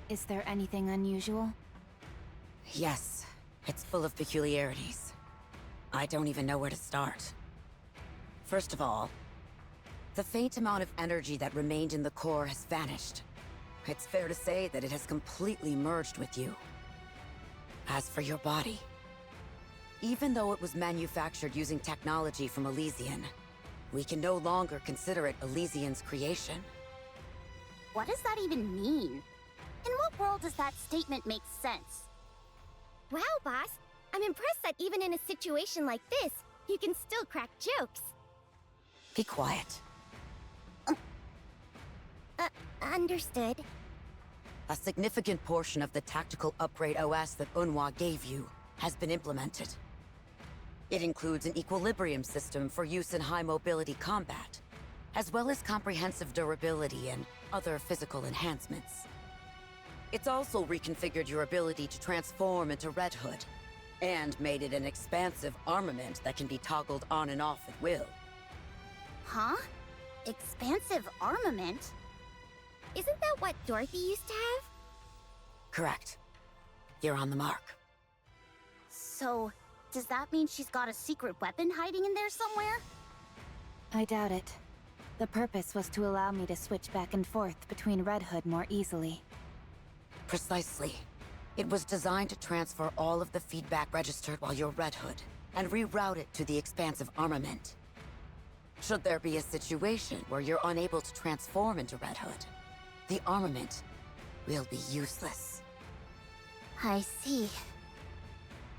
Is there anything unusual? Yes, it's full of peculiarities. I don't even know where to start. First of all, the faint amount of energy that remained in the core has vanished. It's fair to say that it has completely merged with you. As for your body, even though it was manufactured using technology from Elysian, we can no longer consider it Elysian's creation. What does that even mean? In what world does that statement make sense? Wow, boss. I'm impressed that even in a situation like this, you can still crack jokes. Be quiet. Understood. A significant portion of the tactical upgrade OS that Unhwa gave you has been implemented. It includes an equilibrium system for use in high mobility combat, as well as comprehensive durability and other physical enhancements. It's also reconfigured your ability to transform into Red Hood, and made it an expansive armament that can be toggled on and off at will. Huh? Expansive armament? Isn't that what Dorothy used to have? Correct. You're on the mark. So, does that mean she's got a secret weapon hiding in there somewhere? I doubt it. The purpose was to allow me to switch back and forth between Red Hood more easily. Precisely. It was designed to transfer all of the feedback registered while you're Red Hood, and reroute it to the expansive armament. Should there be a situation where you're unable to transform into Red Hood, the armament will be useless. I see.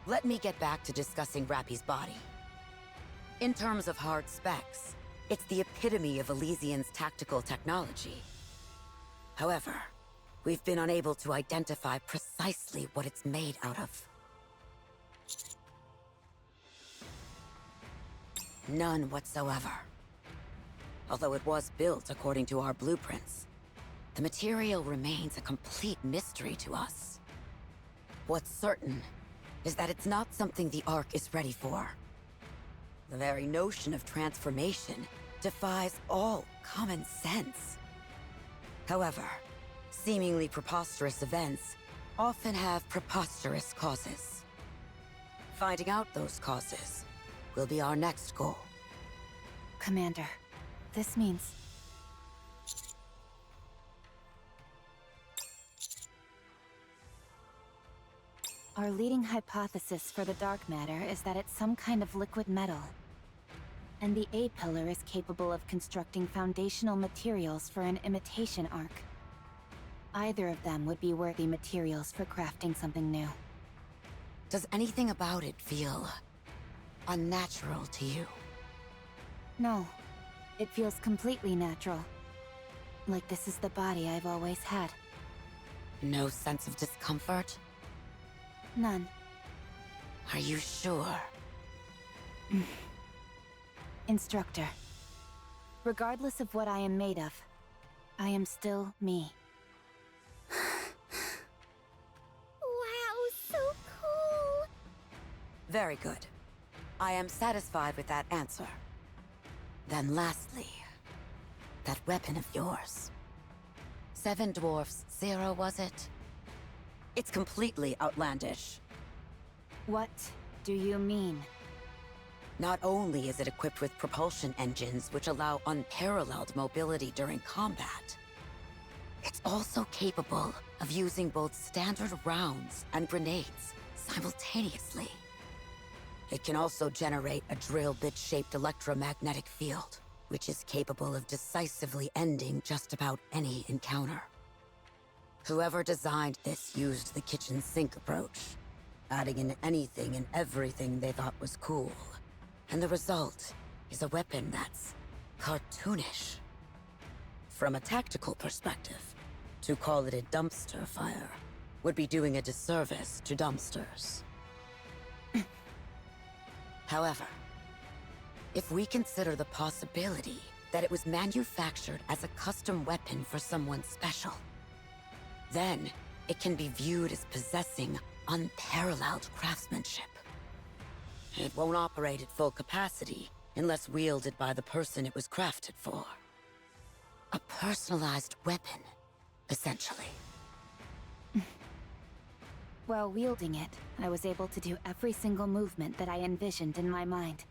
Let me get back to discussing Rappy's body. In terms of hard specs, it's the epitome of Elysian's tactical technology. However, we've been unable to identify precisely what it's made out of. None whatsoever. Although it was built according to our blueprints, the material remains a complete mystery to us. What's certain is that it's not something the Ark is ready for. The very notion of transformation defies all common sense. However, seemingly preposterous events often have preposterous causes. Finding out those causes will be our next goal. Commander, this means... Our leading hypothesis for the dark matter is that it's some kind of liquid metal. And the A-pillar is capable of constructing foundational materials for an imitation Ark. Either of them would be worthy materials for crafting something new. Does anything about it feel unnatural to you? No. It feels completely natural. Like this is the body I've always had. No sense of discomfort? None. Are you sure? Instructor. Regardless of what I am made of, I am still me. Wow, so cool! Very good. I am satisfied with that answer. Then lastly, that weapon of yours. 7 dwarfs, 0, was it? It's completely outlandish. What do you mean? Not only is it equipped with propulsion engines which allow unparalleled mobility during combat, it's also capable of using both standard rounds and grenades simultaneously. It can also generate a drill bit-shaped electromagnetic field, which is capable of decisively ending just about any encounter. Whoever designed this used the kitchen sink approach, adding in anything and everything they thought was cool. And the result is a weapon that's cartoonish. From a tactical perspective, to call it a dumpster fire would be doing a disservice to dumpsters. However, if we consider the possibility that it was manufactured as a custom weapon for someone special, then it can be viewed as possessing unparalleled craftsmanship. It won't operate at full capacity unless wielded by the person it was crafted for. A personalized weapon, essentially. While wielding it, I was able to do every single movement that I envisioned in my mind.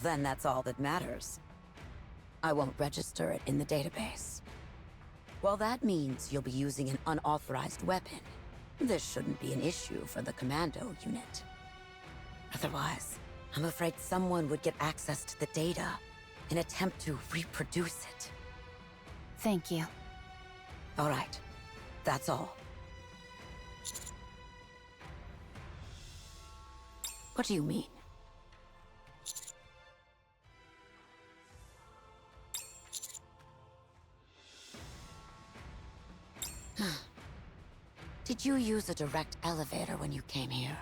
Then that's all that matters. I won't register it in the database. Well, that means you'll be using an unauthorized weapon. This shouldn't be an issue for the commando unit. Otherwise, I'm afraid someone would get access to the data and attempt to reproduce it. Thank you. All right, that's all. What do you mean? Did you use a direct elevator when you came here?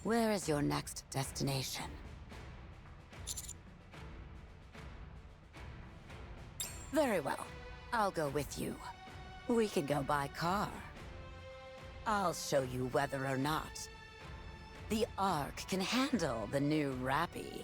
Where is your next destination? Very well. I'll go with you. We can go by car. I'll show you whether or not the Ark can handle the new Rappy.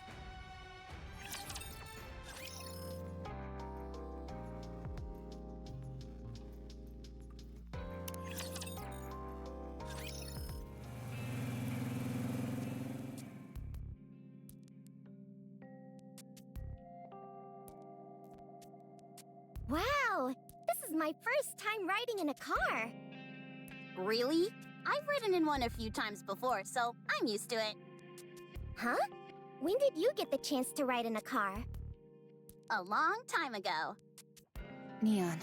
Wow! This is my first time riding in a car. Really? I've ridden in one a few times before, so I'm used to it. Huh? When did you get the chance to ride in a car? A long time ago. Neon,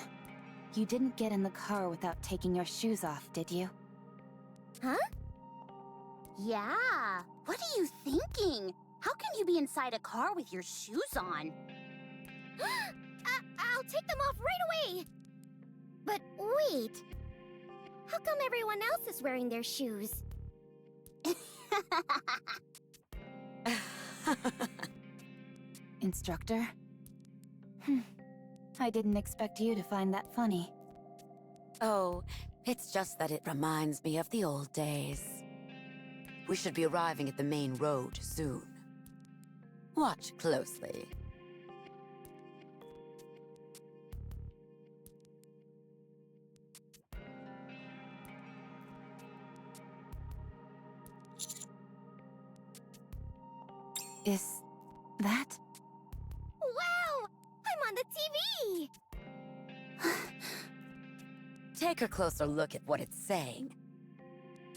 you didn't get in the car without taking your shoes off, did you? Huh? Yeah. What are you thinking? How can you be inside a car with your shoes on? I'll take them off right away! But wait! How come everyone else is wearing their shoes? Instructor? I didn't expect you to find that funny. Oh, it's just that it reminds me of the old days. We should be arriving at the main road soon. Watch closely. Is that? Wow! I'm on the TV! Take a closer look at what it's saying.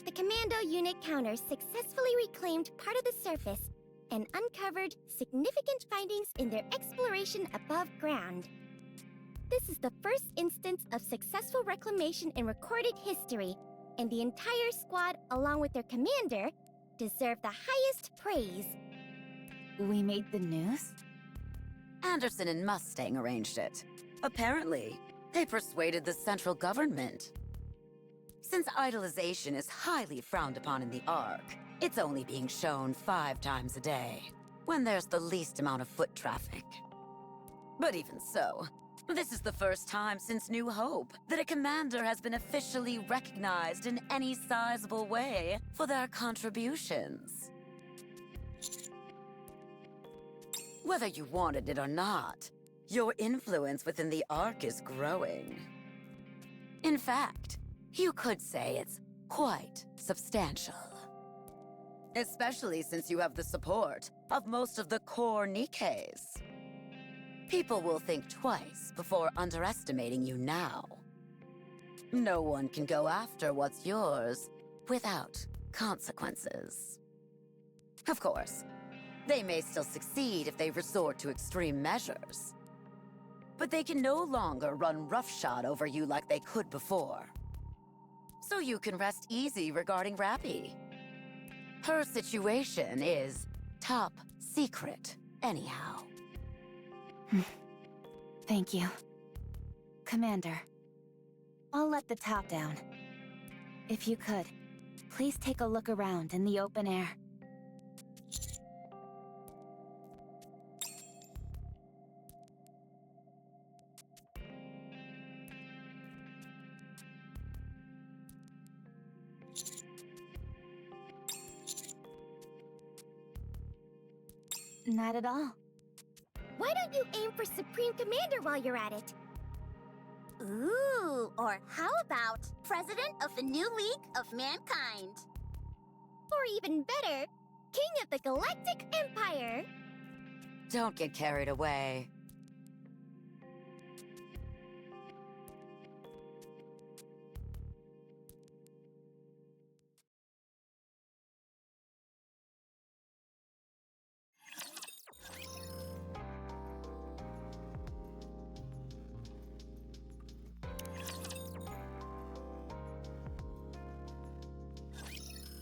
The commando unit counters successfully reclaimed part of the surface and uncovered significant findings in their exploration above ground. This is the first instance of successful reclamation in recorded history, and the entire squad, along with their commander, deserve the highest praise. We made the news? Anderson and Mustang arranged it. Apparently, they persuaded the central government. Since idolization is highly frowned upon in the Ark, it's only being shown 5 times a day, when there's the least amount of foot traffic. But even so, this is the first time since New Hope that a commander has been officially recognized in any sizable way for their contributions. Whether you wanted it or not, your influence within the Ark is growing. In fact, you could say it's quite substantial. Especially since you have the support of most of the core NIKKEs. People will think twice before underestimating you now. No one can go after what's yours without consequences. Of course, they may still succeed if they resort to extreme measures. But they can no longer run roughshod over you like they could before. So you can rest easy regarding Rappy. Her situation is top secret, anyhow. Thank you. Commander, I'll let the top down. If you could, please take a look around in the open air. Not at all. Why don't you aim for Supreme Commander while you're at it? Ooh, or how about President of the New League of Mankind? Or even better, King of the Galactic Empire. Don't get carried away.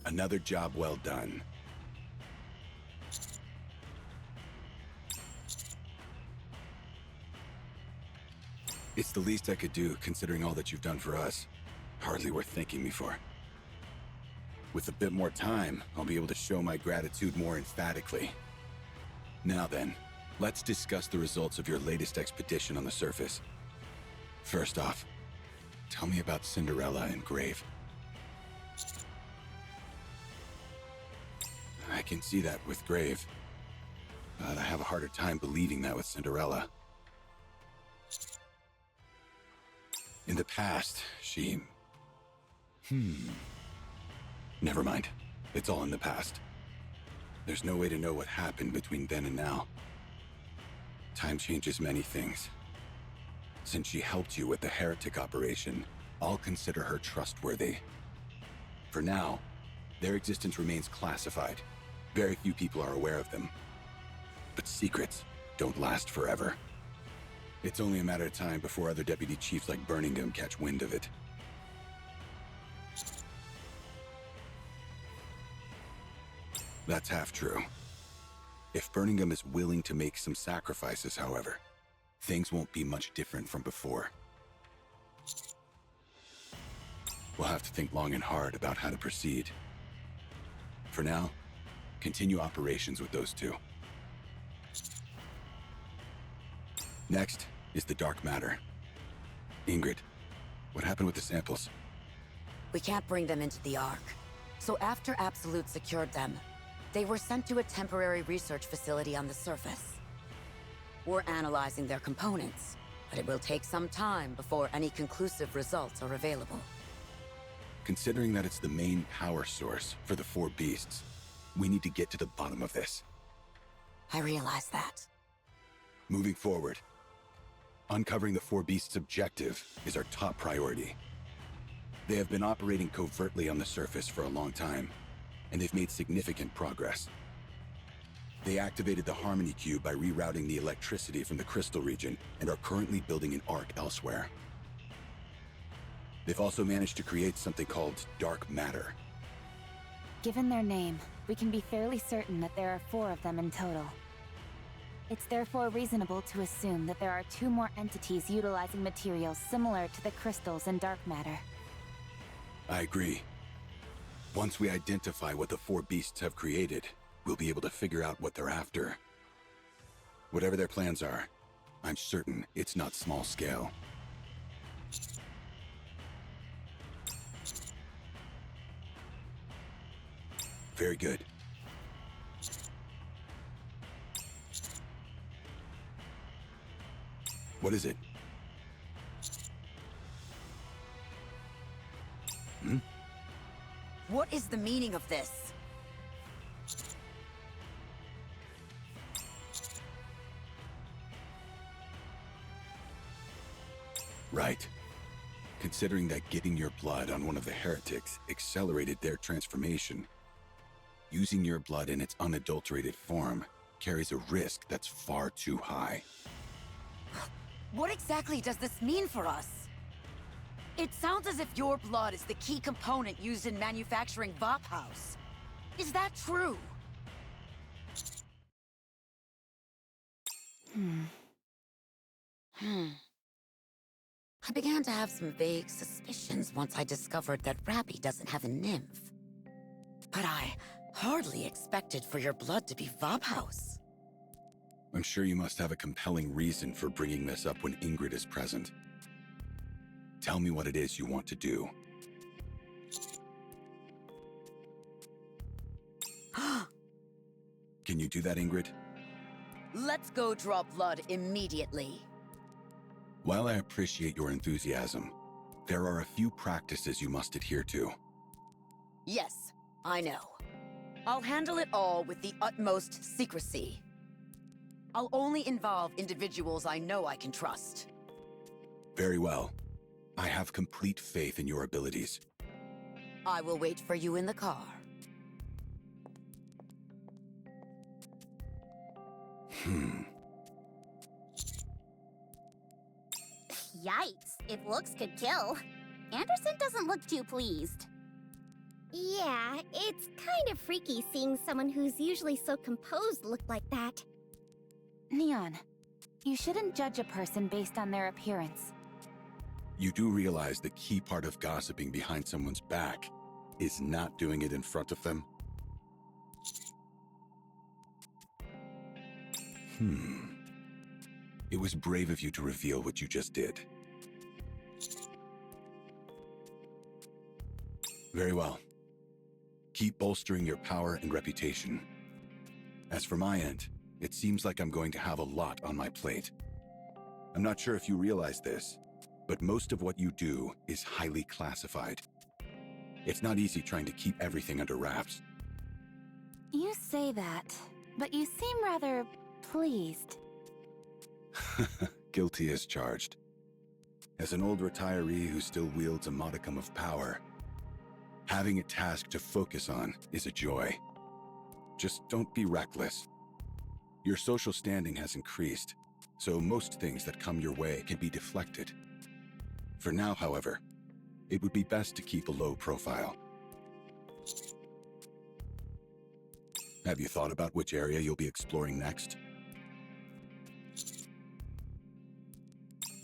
Another job well done. It's the least I could do, considering all that you've done for us. Hardly worth thanking me for. With a bit more time, I'll be able to show my gratitude more emphatically. Now then, let's discuss the results of your latest expedition on the surface. First off, tell me about Cinderella and Grave. I can see that with Grave, but I have a harder time believing that with Cinderella. In the past, she... Never mind. It's all in the past. There's no way to know what happened between then and now. Time changes many things. Since she helped you with the heretic operation, I'll consider her trustworthy. For now, their existence remains classified. Very few people are aware of them. But secrets don't last forever. It's only a matter of time before other deputy chiefs like Birmingham catch wind of it. That's half true. If Birmingham is willing to make some sacrifices, however, things won't be much different from before. We'll have to think long and hard about how to proceed. For now, continue operations with those two. Next is the dark matter. Ingrid, what happened with the samples? We can't bring them into the Ark. So after Absolute secured them, they were sent to a temporary research facility on the surface. We're analyzing their components, but it will take some time before any conclusive results are available. Considering that it's the main power source for the four beasts, we need to get to the bottom of this. I realize that. Moving forward, uncovering the four beasts' objective is our top priority. They have been operating covertly on the surface for a long time, and they've made significant progress. They activated the Harmony Cube by rerouting the electricity from the crystal region and are currently building an arc elsewhere. They've also managed to create something called dark matter. Given their name, we can be fairly certain that there are 4 of them in total. It's therefore reasonable to assume that there are 2 more entities utilizing materials similar to the crystals and dark matter. I agree. Once we identify what the four beasts have created, we'll be able to figure out what they're after. Whatever their plans are, I'm certain it's not small scale. Very good. What is it? What is the meaning of this? Right. Considering that getting your blood on one of the heretics accelerated their transformation, using your blood in its unadulterated form carries a risk that's far too high. What exactly does this mean for us? It sounds as if your blood is the key component used in manufacturing Vophouse. Is that true? I began to have some vague suspicions once I discovered that Rappy doesn't have a nymph. But I hardly expected for your blood to be Vophouse. I'm sure you must have a compelling reason for bringing this up when Ingrid is present. Tell me what it is you want to do. Can you do that, Ingrid? Let's go draw blood immediately. While I appreciate your enthusiasm, there are a few practices you must adhere to. Yes, I know. I'll handle it all with the utmost secrecy. I'll only involve individuals I know I can trust. Very well. I have complete faith in your abilities. I will wait for you in the car. Yikes, if looks could kill. Anderson doesn't look too pleased. Yeah, it's kind of freaky seeing someone who's usually so composed look like that. Neon, you shouldn't judge a person based on their appearance. You do realize the key part of gossiping behind someone's back is not doing it in front of them? It was brave of you to reveal what you just did. Very well. Keep bolstering your power and reputation. As for my end, it seems like I'm going to have a lot on my plate. I'm not sure if you realize this, but most of what you do is highly classified. It's not easy trying to keep everything under wraps. You say that, but you seem rather pleased. Guilty as charged. As an old retiree who still wields a modicum of power, having a task to focus on is a joy. Just don't be reckless. Your social standing has increased, so most things that come your way can be deflected. For now, however, it would be best to keep a low profile. Have you thought about which area you'll be exploring next?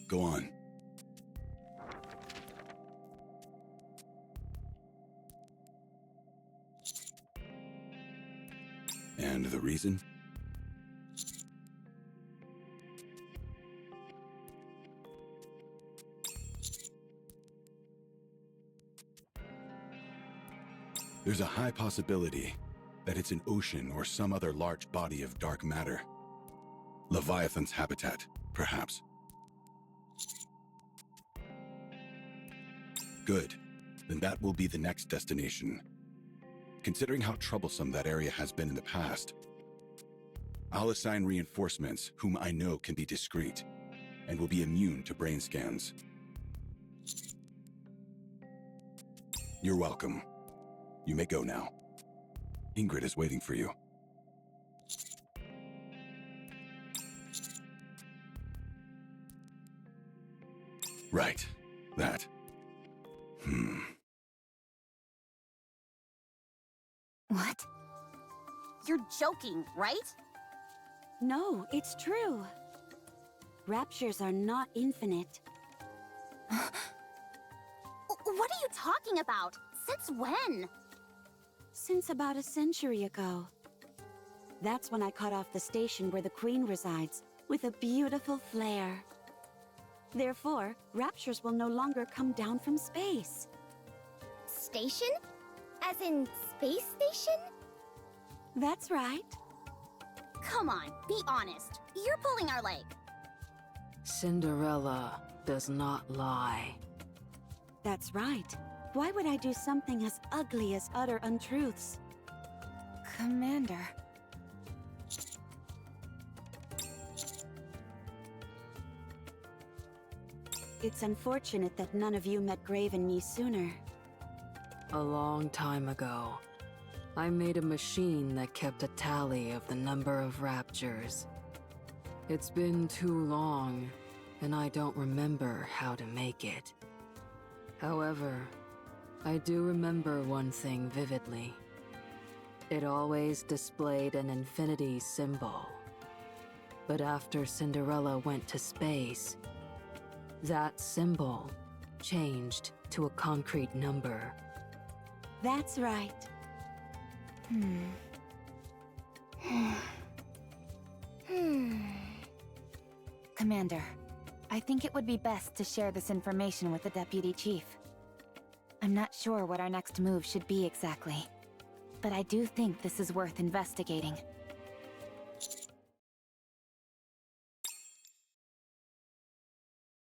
Go on. And the reason? There's a high possibility that it's an ocean or some other large body of dark matter. Leviathan's habitat, perhaps. Good. Then that will be the next destination. Considering how troublesome that area has been in the past, I'll assign reinforcements whom I know can be discreet and will be immune to brain scans. You're welcome. You may go now. Ingrid is waiting for you. Right. That. What? You're joking, right? No, it's true. Raptures are not infinite. What are you talking about? Since when? Since about a century ago. That's when I cut off the station where the Queen resides, with a beautiful flare. Therefore, raptures will no longer come down from space. Station? As in space station? That's right. Come on, be honest. You're pulling our leg. Cinderella does not lie. That's right. Why would I do something as ugly as utter untruths? Commander. It's unfortunate that none of you met Grave and me sooner. A long time ago, I made a machine that kept a tally of the number of raptures. It's been too long, and I don't remember how to make it. However, I do remember one thing vividly. It always displayed an infinity symbol. But after Cinderella went to space, that symbol changed to a concrete number. That's right. Commander, I think it would be best to share this information with the Deputy Chief. I'm not sure what our next move should be exactly, but I do think this is worth investigating.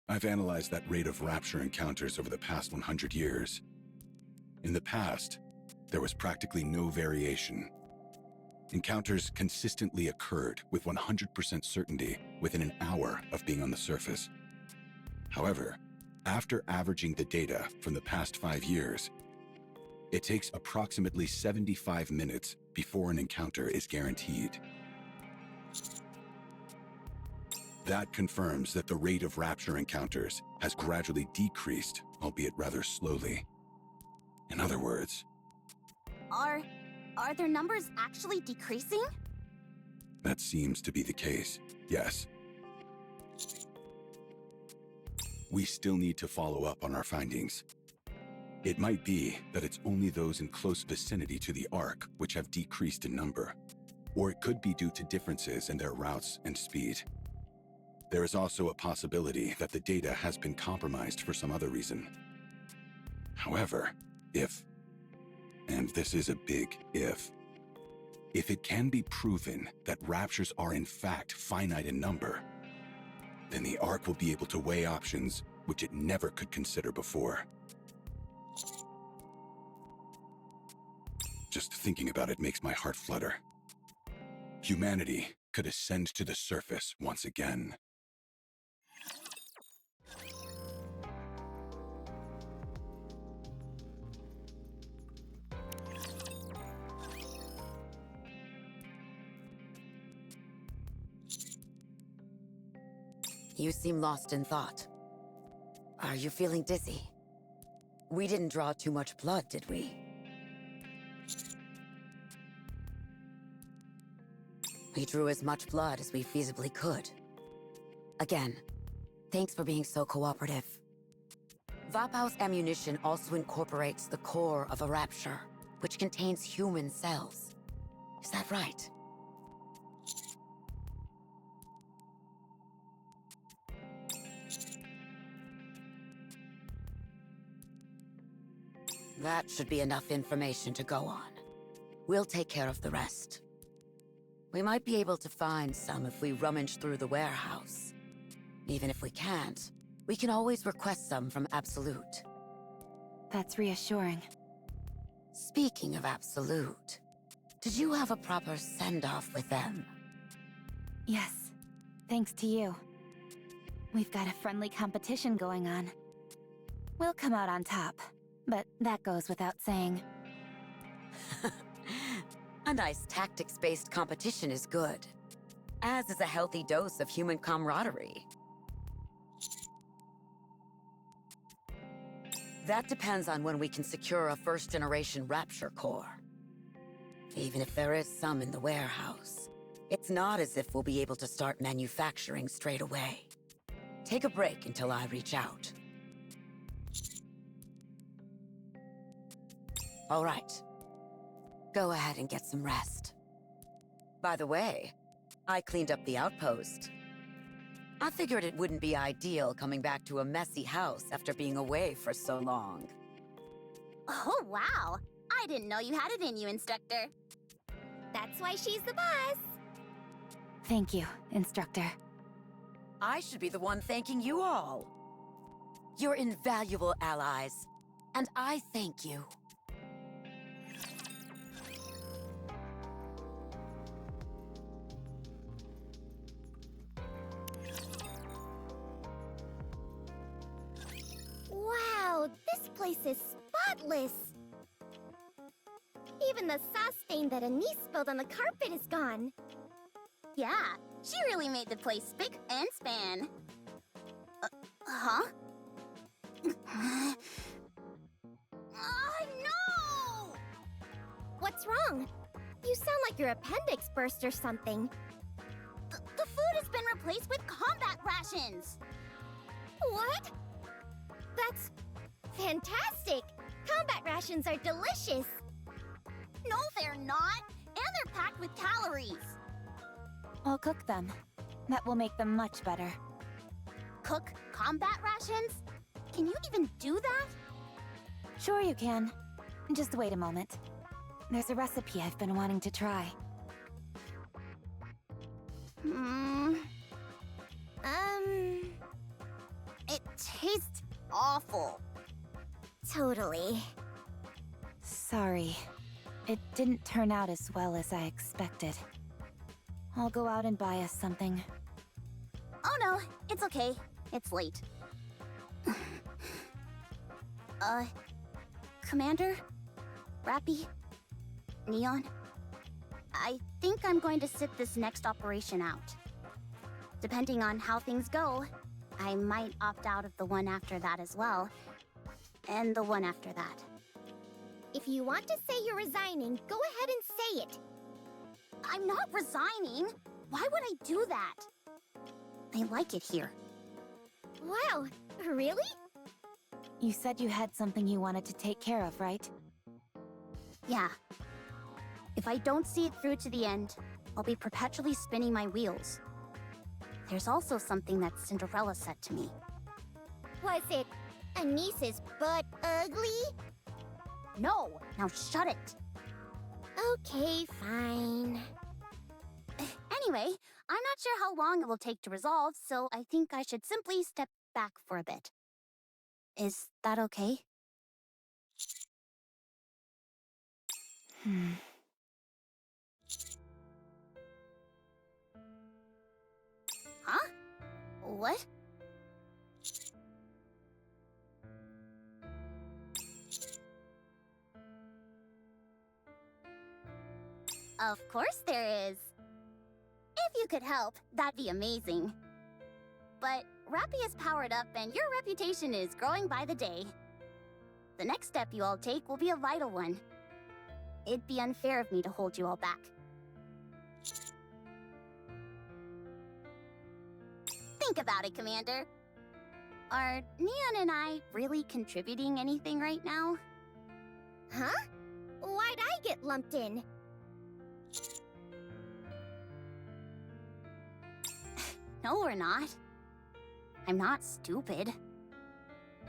I've analyzed that rate of rapture encounters over the past 100 years. In the past, there was practically no variation. Encounters consistently occurred with 100% certainty within an hour of being on the surface. However, after averaging the data from the past 5 years, it takes approximately 75 minutes before an encounter is guaranteed. That confirms that the rate of rapture encounters has gradually decreased, albeit rather slowly. In other words, Are their numbers actually decreasing? that seems to be the case, yes. We still need to follow up on our findings. It might be that it's only those in close vicinity to the Ark which have decreased in number, or it could be due to differences in their routes and speed. There is also a possibility that the data has been compromised for some other reason. However, if, and this is a big if it can be proven that raptures are in fact finite in number, then the Ark will be able to weigh options which it never could consider before. Just thinking about it makes my heart flutter. Humanity could ascend to the surface once again. You seem lost in thought. Are you feeling dizzy? We didn't draw too much blood, did we? We drew as much blood as we feasibly could. Again, thanks for being so cooperative. Vapau's ammunition also incorporates the core of a rapture, which contains human cells. Is that right? That should be enough information to go on. We'll take care of the rest. We might be able to find some if we rummage through the warehouse. Even if we can't, we can always request some from Absolute. That's reassuring. Speaking of Absolute, did you have a proper send-off with them? Yes, thanks to you. We've got a friendly competition going on. We'll come out on top, but that goes without saying. A nice tactics-based competition is good, as is a healthy dose of human camaraderie. That depends on when we can secure a first-generation Rapture core. Even if there is some in the warehouse, it's not as if we'll be able to start manufacturing straight away. Take a break until I reach out. All right. Go ahead and get some rest. By the way, I cleaned up the outpost. I figured it wouldn't be ideal coming back to a messy house after being away for so long. Oh, wow. I didn't know you had it in you, Instructor. That's why she's the boss. Thank you, Instructor. I should be the one thanking you all. You're invaluable allies, and I thank you. Wow, this place is spotless. Even the sauce stain that Anise spilled on the carpet is gone. Yeah, she really made the place spick and span. Huh? Oh, no! What's wrong? You sound like your appendix burst or something. The food has been replaced with combat rations! What? That's fantastic! Combat rations are delicious! No, they're not! And they're packed with calories! I'll cook them. That will make them much better. Cook combat rations? Can you even do that? Sure you can. Just wait a moment. There's a recipe I've been wanting to try. Hmm... It awful. Totally. Sorry. It didn't turn out as well as I expected. I'll go out and buy us something. Oh no, it's okay. It's late. Commander? Rappy? Neon? I think I'm going to sit this next operation out. Depending on how things go, I might opt out of the one after that as well. And the one after that. If you want to say you're resigning, go ahead and say it. I'm not resigning! Why would I do that? I like it here. Wow, really? You said you had something you wanted to take care of, right? Yeah. If I don't see it through to the end, I'll be perpetually spinning my wheels. There's also something that Cinderella said to me. Was it Anis's butt ugly? No! Now shut it! Okay, fine. Anyway, I'm not sure how long it will take to resolve, so I think I should simply step back for a bit. Is that okay? Huh? What? Of course there is. If you could help, that'd be amazing. But Rappy is powered up and your reputation is growing by the day. The next step you all take will be a vital one. It'd be unfair of me to hold you all back. Think about it, Commander. Are Neon and I really contributing anything right now? Huh? Why'd I get lumped in? No, we're not. I'm not stupid.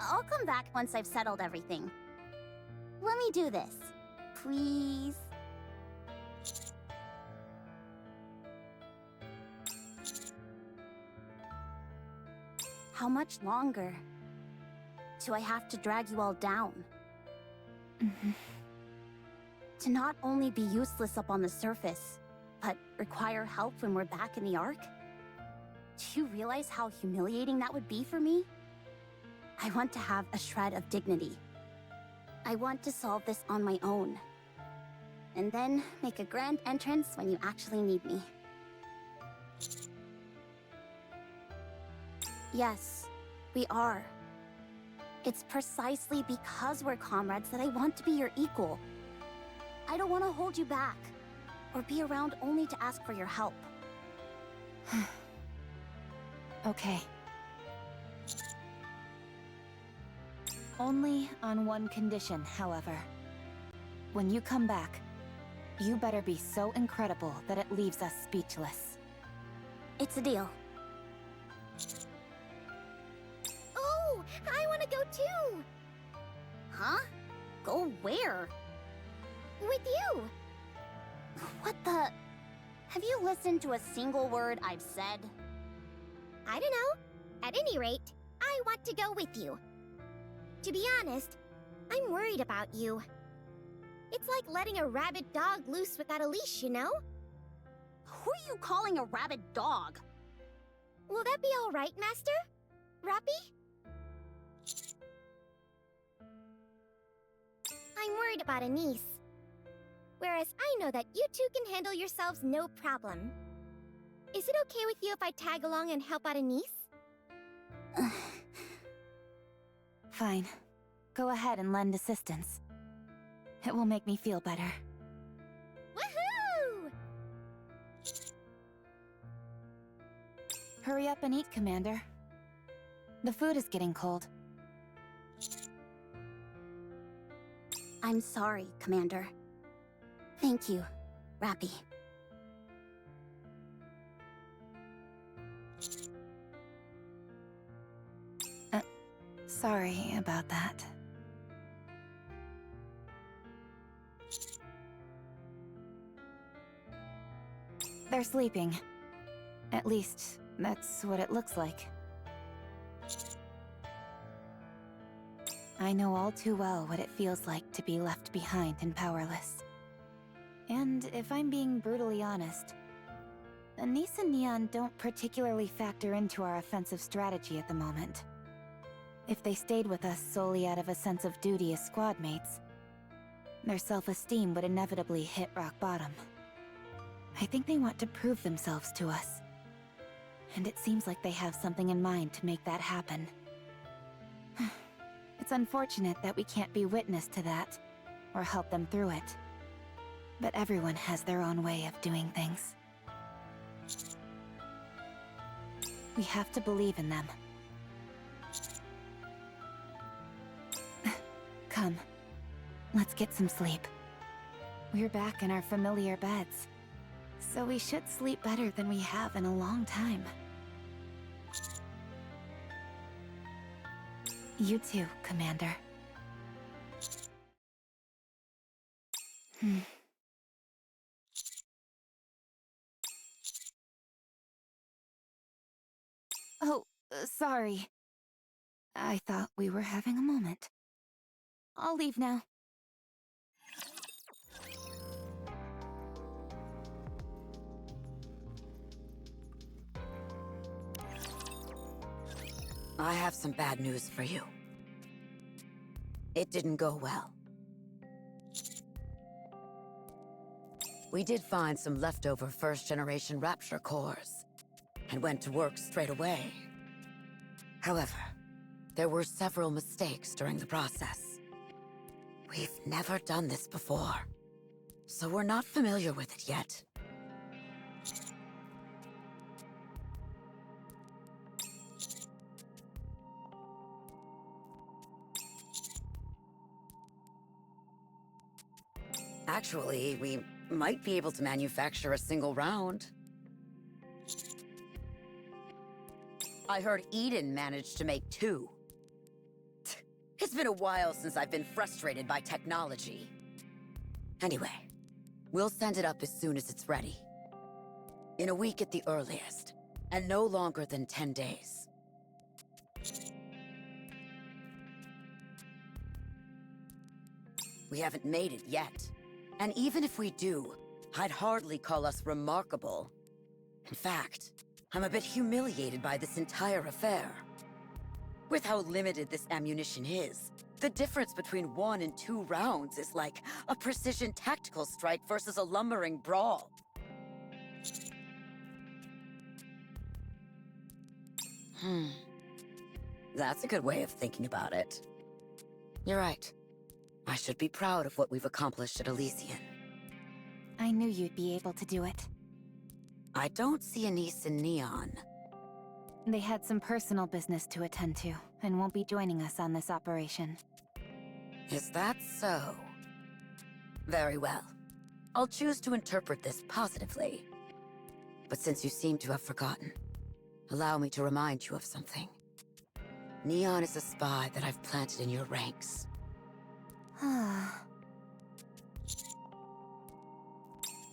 I'll come back once I've settled everything. Let me do this, please. How much longer do I have to drag you all down? To not only be useless up on the surface, but require help when we're back in the Ark? Do you realize how humiliating that would be for me? I want to have a shred of dignity. I want to solve this on my own. And then make a grand entrance when you actually need me. Yes, we are. It's precisely because we're comrades that I want to be your equal. I don't want to hold you back, or be around only to ask for your help. Okay. Only on one condition, however. When you come back, you better be so incredible that it leaves us speechless. It's a deal. Oh, I want to go too! Huh? Go where? With you! What the... Have you listened to a single word I've said? I don't know. At any rate, I want to go with you. To be honest, I'm worried about you. It's like letting a rabid dog loose without a leash, you know? Who are you calling a rabid dog? Will that be all right, Master? Rappy? I'm worried about Anis. Whereas I know that you two can handle yourselves no problem. Is it okay with you if I tag along and help out Anis? Fine. Go ahead and lend assistance. It will make me feel better. Woohoo! Hurry up and eat, Commander. The food is getting cold. I'm sorry, Commander. Thank you, Rappy. Sorry about that. They're sleeping. At least, that's what it looks like. I know all too well what it feels like to be left behind and powerless. And if I'm being brutally honest, Anise and Neon don't particularly factor into our offensive strategy at the moment. If they stayed with us solely out of a sense of duty as squad mates, their self-esteem would inevitably hit rock bottom. I think they want to prove themselves to us. And it seems like they have something in mind to make that happen. It's unfortunate that we can't be witness to that, or help them through it. But everyone has their own way of doing things. We have to believe in them. Come, let's get some sleep. We're back in our familiar beds, so we should sleep better than we have in a long time. You too, Commander. Oh, sorry. I thought we were having a moment. I'll leave now. I have some bad news for you. It didn't go well. We did find some leftover first-generation Rapture cores, and went to work straight away. However, there were several mistakes during the process. We've never done this before, so we're not familiar with it yet. Actually, we might be able to manufacture a single round. I heard Eden managed to make 2. It's been a while since I've been frustrated by technology. Anyway, we'll send it up as soon as it's ready. In a week at the earliest, and no longer than 10 days. We haven't made it yet. And even if we do, I'd hardly call us remarkable. In fact, I'm a bit humiliated by this entire affair. With how limited this ammunition is, the difference between 1 and 2 rounds is like a precision tactical strike versus a lumbering brawl. That's a good way of thinking about it. You're right. I should be proud of what we've accomplished at Elysian. I knew you'd be able to do it. I don't see Anise and Neon. They had some personal business to attend to, and won't be joining us on this operation. Is that so? Very well. I'll choose to interpret this positively. But since you seem to have forgotten, allow me to remind you of something. Neon is a spy that I've planted in your ranks.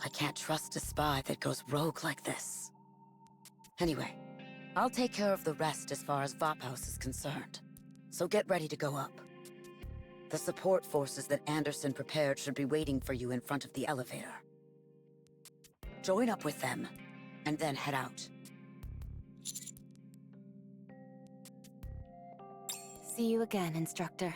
I can't trust a spy that goes rogue like this. Anyway, I'll take care of the rest as far as Vop House is concerned. So get ready to go up. The support forces that Anderson prepared should be waiting for you in front of the elevator. Join up with them, and then head out. See you again, Instructor.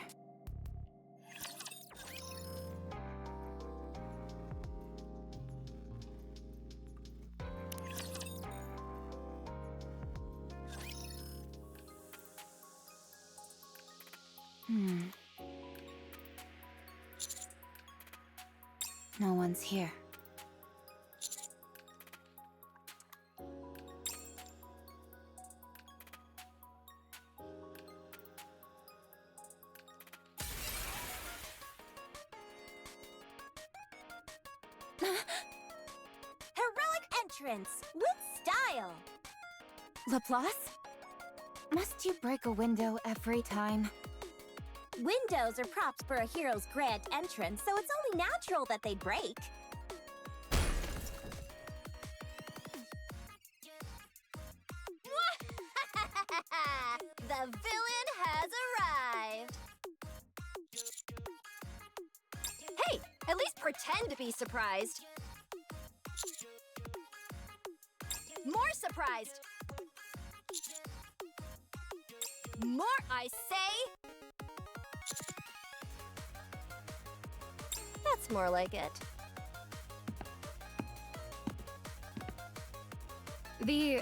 No one's here. Heroic entrance with style. Laplace? Must you break a window every time? Windows are props for a hero's grand entrance, so it's only natural that they break. The villain has arrived! to be surprised. More surprised! More, I say! That's more like it. The,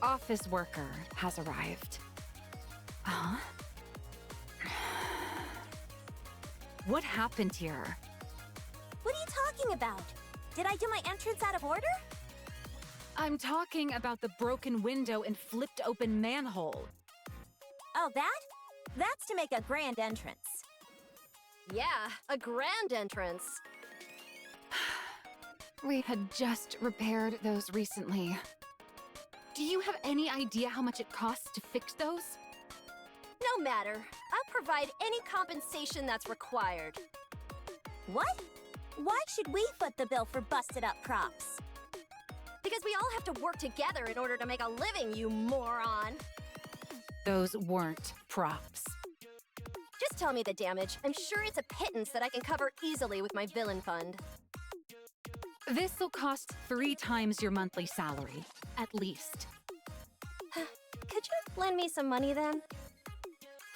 office worker has arrived. Huh? What happened here? What are you talking about? Did I do my entrance out of order? I'm talking about the broken window and flipped open manhole. Oh, that? That's to make a grand entrance. Yeah, a grand entrance. We had just repaired those recently. Do you have any idea how much it costs to fix those? No matter. I'll provide any compensation that's required. What? Why should we foot the bill for busted up props? Because we all have to work together in order to make a living, you moron! Those weren't props. Just tell me the damage. I'm sure it's a pittance that I can cover easily with my villain fund. This'll cost 3 times your monthly salary, at least. Could you lend me some money then?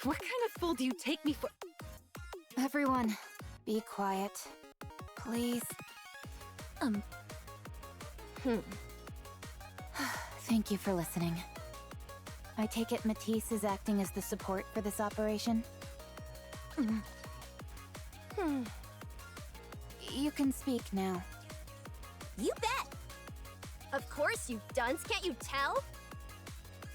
What kind of fool do you take me for? Everyone, be quiet. Please. Thank you for listening. I take it Matisse is acting as the support for this operation? You can speak now. You bet! Of course, you dunce. Can't you tell?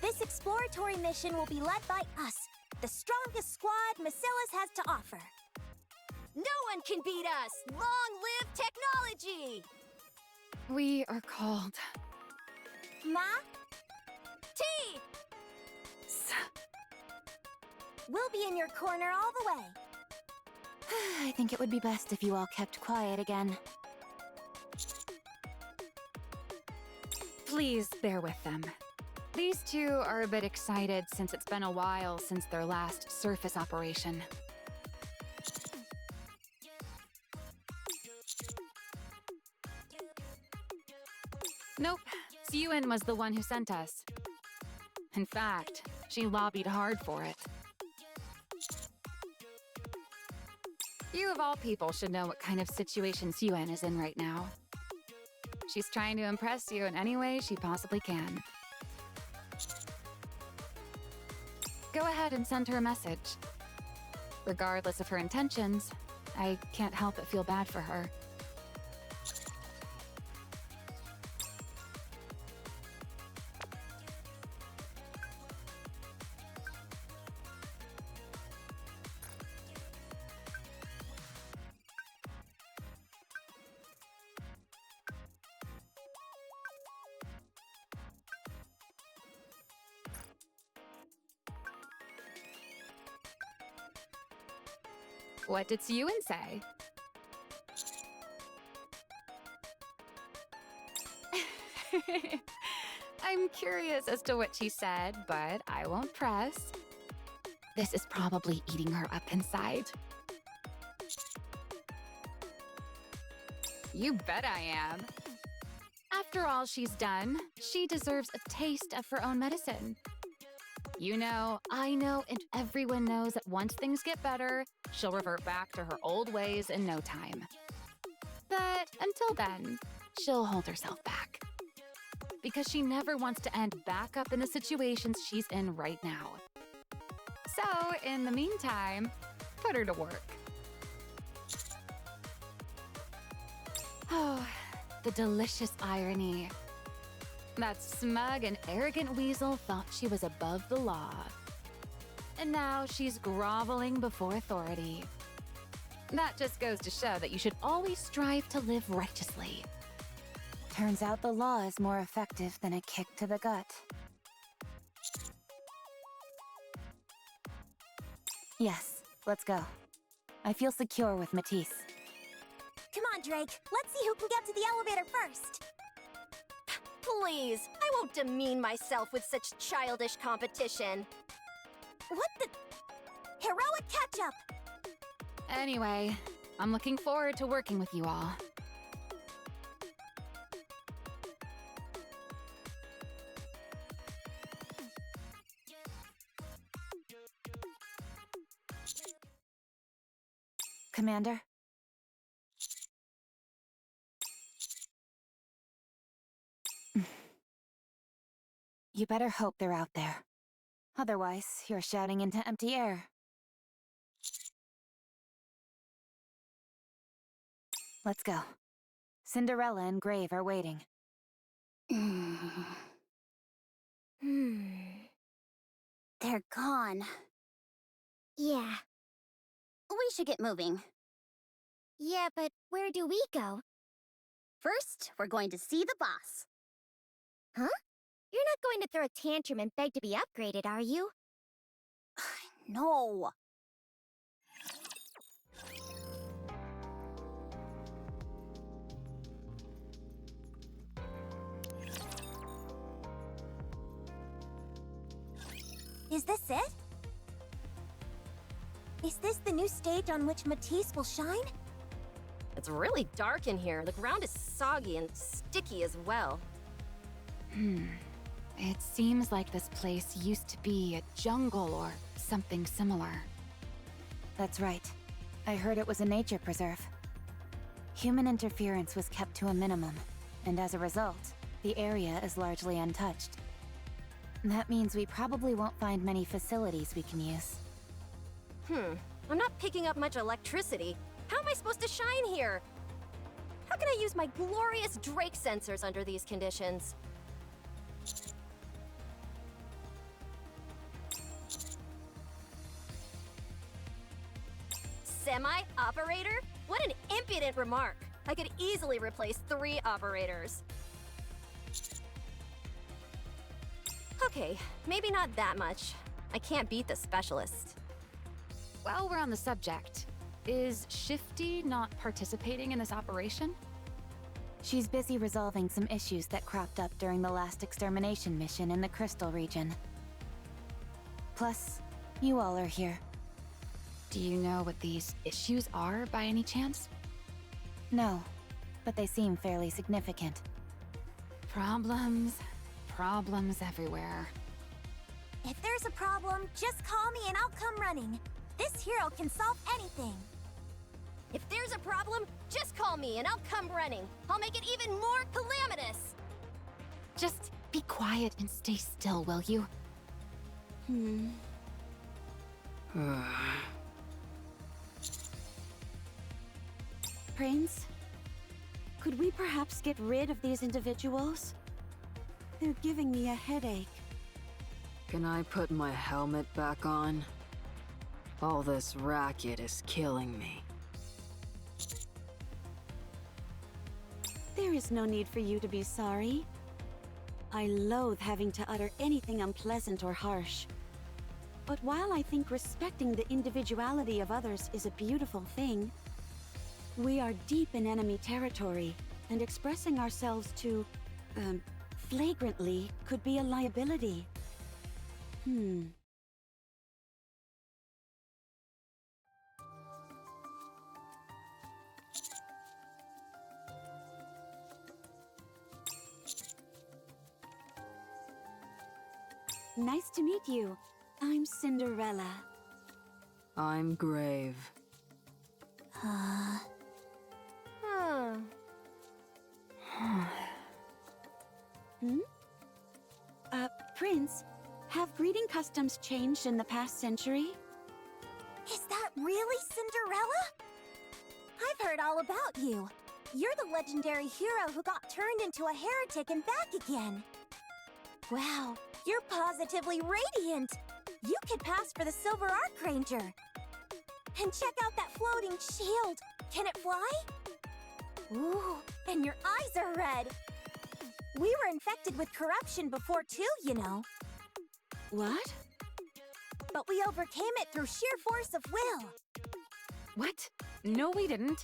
This exploratory mission will be led by us, the strongest squad Macilla's has to offer. No one can beat us! Long live technology! We are called... Ma? T! We'll be in your corner all the way. I think it would be best if you all kept quiet again. Please bear with them. These two are a bit excited since it's been a while since their last surface operation. Nope, Siyun was the one who sent us. In fact, she lobbied hard for it. You of all people should know what kind of situation Siyun is in right now. She's trying to impress you in any way she possibly can. Go ahead and send her a message. Regardless of her intentions, I can't help but feel bad for her. What did Siyun say? I'm curious as to what she said, but I won't press. This is probably eating her up inside. You bet I am. After all she's done, she deserves a taste of her own medicine. You know, I know, and everyone knows that once things get better, she'll revert back to her old ways in no time. But until then, she'll hold herself back. Because she never wants to end back up in the situations she's in right now. So, in the meantime, put her to work. Oh, the delicious irony. That smug and arrogant weasel thought she was above the law. And now she's groveling before authority. That just goes to show that you should always strive to live righteously. Turns out the law is more effective than a kick to the gut. Yes, let's go. I feel secure with Matisse. Come on, Drake. Let's see who can get to the elevator first. Please, I won't demean myself with such childish competition. What the... Heroic catch-up! Anyway, I'm looking forward to working with you all. Commander? You better hope they're out there. Otherwise, you're shouting into empty air. Let's go. Cinderella and Grave are waiting. They're gone. Yeah. We should get moving. Yeah, but where do we go? First, we're going to see the boss. Huh? You're not going to throw a tantrum and beg to be upgraded, are you? No. Is this it? Is this the new stage on which Matisse will shine? It's really dark in here. The ground is soggy and sticky as well. It seems like this place used to be a jungle or something similar. That's right. I heard it was a nature preserve. Human interference was kept to a minimum, and as a result, the area is largely untouched. That means we probably won't find many facilities we can use. I'm not picking up much electricity. How am I supposed to shine here? How can I use my glorious Drake sensors under these conditions? Semi-operator? What an impudent remark! I could easily replace 3 operators. Okay, maybe not that much. I can't beat the specialist. While we're on the subject, is Shifty not participating in this operation? She's busy resolving some issues that cropped up during the last extermination mission in the Crystal region. Plus, you all are here. Do you know what these issues are by any chance? No, but they seem fairly significant. Problems everywhere. If there's a problem, just call me and I'll come running. This hero can solve anything. If there's a problem, just call me and I'll come running. I'll make it even more calamitous. Just be quiet and stay still, will you? Prince, could we perhaps get rid of these individuals? They're giving me a headache. Can I put my helmet back on? All this racket is killing me. There is no need for you to be sorry. I loathe having to utter anything unpleasant or harsh. But while I think respecting the individuality of others is a beautiful thing, we are deep in enemy territory, and expressing ourselves too, flagrantly could be a liability. Nice to meet you. I'm Cinderella. I'm Grave. Prince, have greeting customs changed in the past century? Is that really Cinderella? I've heard all about you. You're the legendary hero who got turned into a heretic and back again. Wow, you're positively radiant. You could pass for the Silver Archranger. And check out that floating shield. Can it fly? Ooh, and your eyes are red. We were infected with corruption before too, you know. What? But we overcame it through sheer force of will. What? No, we didn't.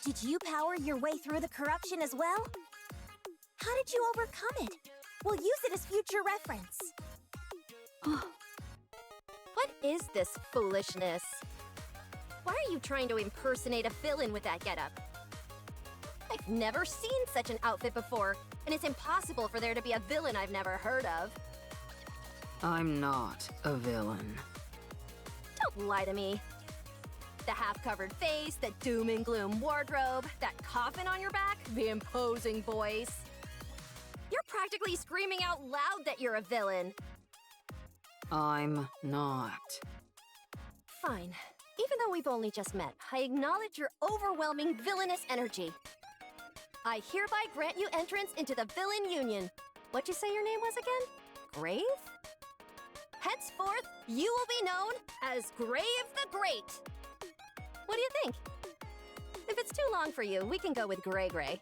Did you power your way through the corruption as well? How did you overcome it? We'll use it as future reference. What is this foolishness? Why are you trying to impersonate a villain with that getup? I've never seen such an outfit before, and it's impossible for there to be a villain I've never heard of. I'm not a villain. Don't lie to me. The half-covered face, the doom and gloom wardrobe, that coffin on your back, the imposing voice. You're practically screaming out loud that you're a villain. I'm not. Fine. Even though we've only just met, I acknowledge your overwhelming villainous energy. I hereby grant you entrance into the Villain Union. What'd you say your name was again? Grave? Henceforth, you will be known as Grave the Great. What do you think? If it's too long for you, we can go with Gray Gray.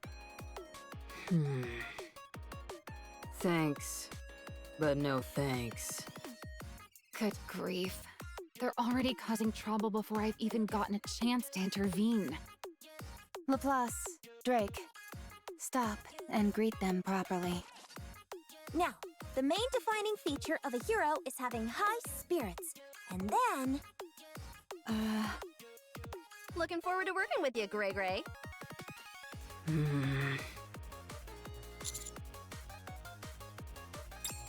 Thanks, but no thanks. Good grief. They're already causing trouble before I've even gotten a chance to intervene. Laplace, Drake, stop and greet them properly. Now, the main defining feature of a hero is having high spirits. And then... Looking forward to working with you, Gray Gray.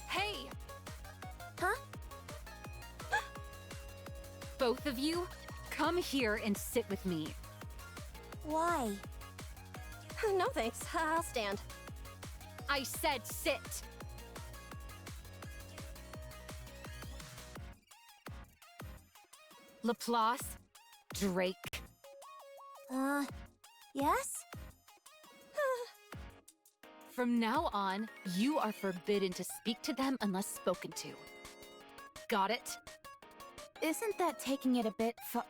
Hey! Huh? Both of you, come here and sit with me. Why? No thanks, I'll stand. I said sit! Laplace, Drake. Yes? From now on, you are forbidden to speak to them unless spoken to. Got it? Isn't that taking it a bit far?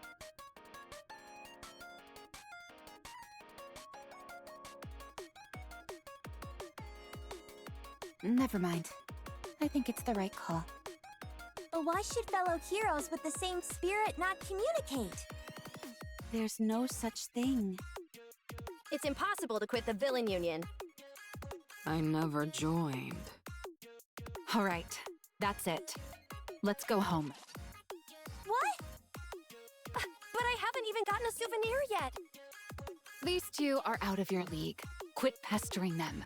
Never mind. I think it's the right call. But why should fellow heroes with the same spirit not communicate? There's no such thing. It's impossible to quit the Villain Union. I never joined. All right, that's it. Let's go home. What? But I haven't even gotten a souvenir yet. These two are out of your league. Quit pestering them.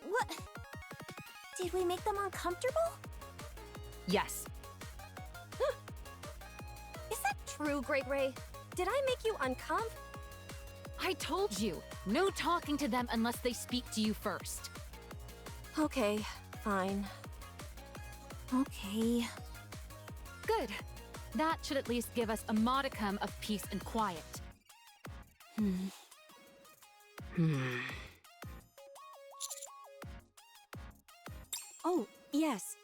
What? Did we make them uncomfortable? Yes. Is that true, Gray Gray? Did I make you uncomf? I told you, no talking to them unless they speak to you first. Okay, fine. Okay. Good. That should at least give us a modicum of peace and quiet. Oh, yes.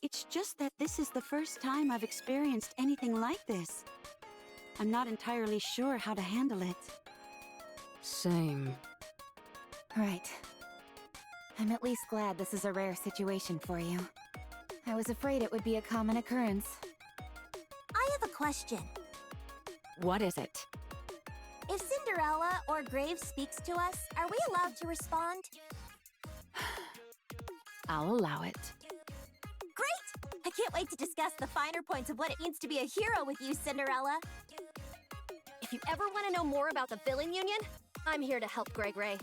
It's just that this is the first time I've experienced anything like this. I'm not entirely sure how to handle it. Same. Right. I'm at least glad this is a rare situation for you. I was afraid it would be a common occurrence. I have a question. What is it? If Cinderella or Graves speaks to us, are we allowed to respond? I'll allow it. Great! I can't wait to discuss the finer points of what it means to be a hero with you, Cinderella. If you ever want to know more about the Villain Union, I'm here to help Gray Gray.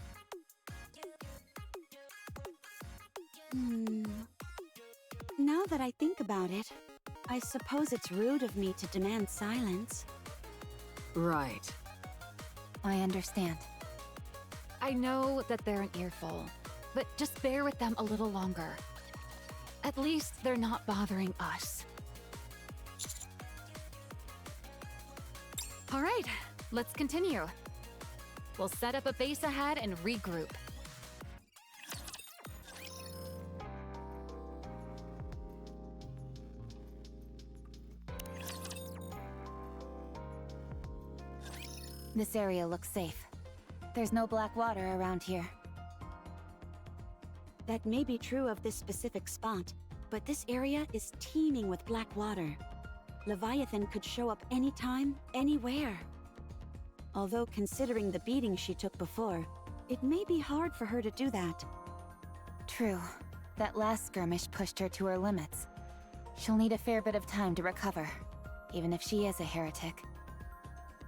Now that I think about it, I suppose it's rude of me to demand silence. Right. I understand. I know that they're an earful, but just bear with them a little longer. At least they're not bothering us. All right, let's continue. We'll set up a base ahead and regroup. This area looks safe. There's no black water around here. That may be true of this specific spot, but this area is teeming with black water. Leviathan could show up anytime, anywhere. Although considering the beating she took before, it may be hard for her to do that. True. That last skirmish pushed her to her limits. She'll need a fair bit of time to recover, even if she is a heretic.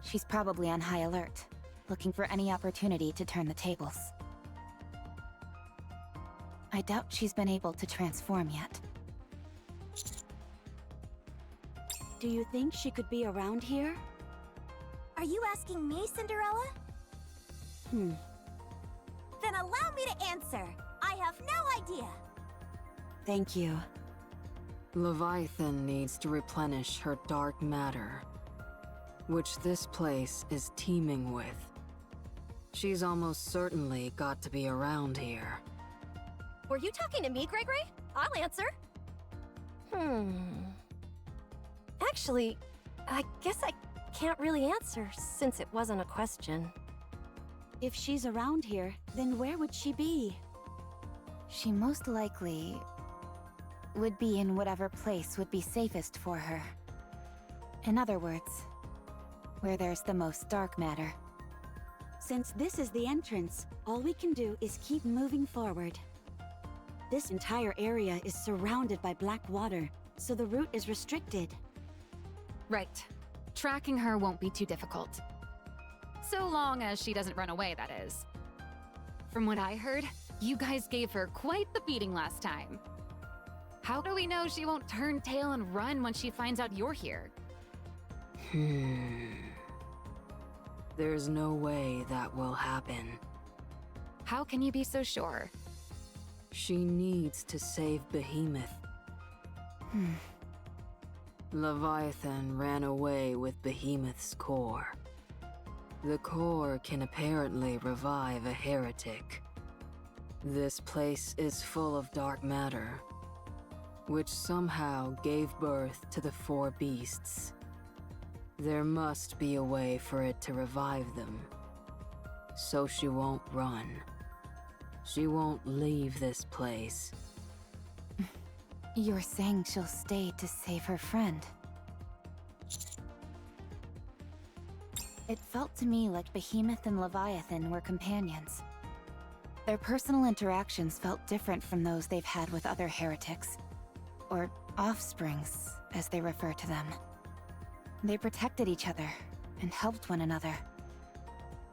She's probably on high alert, looking for any opportunity to turn the tables. I doubt she's been able to transform yet. Do you think she could be around here? Are you asking me, Cinderella? Hmm. Then allow me to answer. I have no idea. Thank you. Leviathan needs to replenish her dark matter, which this place is teeming with. She's almost certainly got to be around here. Were you talking to me, Gregory? I'll answer. Actually, I guess I can't really answer since it wasn't a question. If she's around here, then where would she be? She most likely would be in whatever place would be safest for her. In other words, where there's the most dark matter. Since this is the entrance, all we can do is keep moving forward. This entire area is surrounded by black water, so the route is restricted. Right. Tracking her won't be too difficult. So long as she doesn't run away, that is. From what I heard, you guys gave her quite the beating last time. How do we know she won't turn tail and run when she finds out you're here? There's no way that will happen. How can you be so sure? She needs to save Behemoth. Leviathan ran away with Behemoth's core. The core can apparently revive a heretic. This place is full of dark matter, which somehow gave birth to the four beasts. There must be a way for it to revive them, so she won't run. She won't leave this place. You're saying she'll stay to save her friend. It felt to me like Behemoth and Leviathan were companions. Their personal interactions felt different from those they've had with other heretics, or offsprings, as they refer to them. They protected each other and helped one another.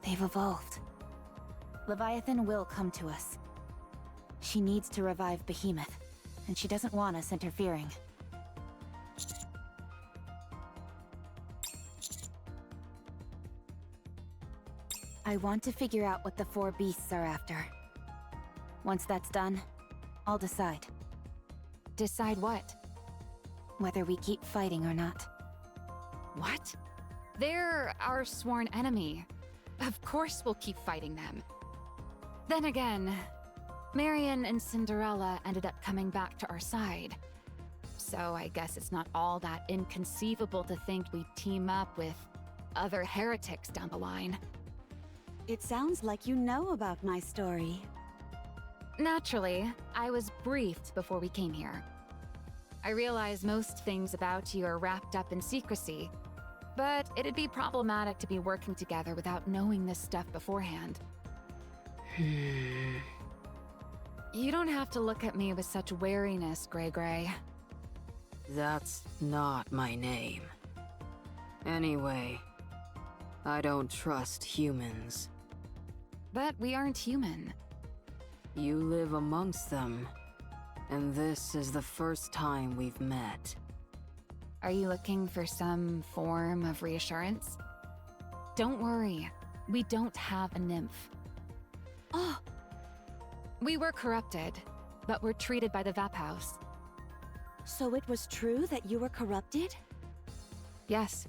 They've evolved. Leviathan will come to us. She needs to revive Behemoth, and she doesn't want us interfering. I want to figure out what the four beasts are after. Once that's done, I'll decide. Decide what? Whether we keep fighting or not. What? They're our sworn enemy. Of course we'll keep fighting them. Then again, Marion and Cinderella ended up coming back to our side. So I guess it's not all that inconceivable to think we'd team up with other heretics down the line. It sounds like you know about my story. Naturally, I was briefed before we came here. I realize most things about you are wrapped up in secrecy, but it'd be problematic to be working together without knowing this stuff beforehand. You don't have to look at me with such wariness, Gray. That's not my name. Anyway, I don't trust humans. But we aren't human. You live amongst them, and this is the first time we've met. Are you looking for some form of reassurance? Don't worry, we don't have a nymph. Oh, We were corrupted, but were treated by the Vap House. so it was true that you were corrupted? Yes,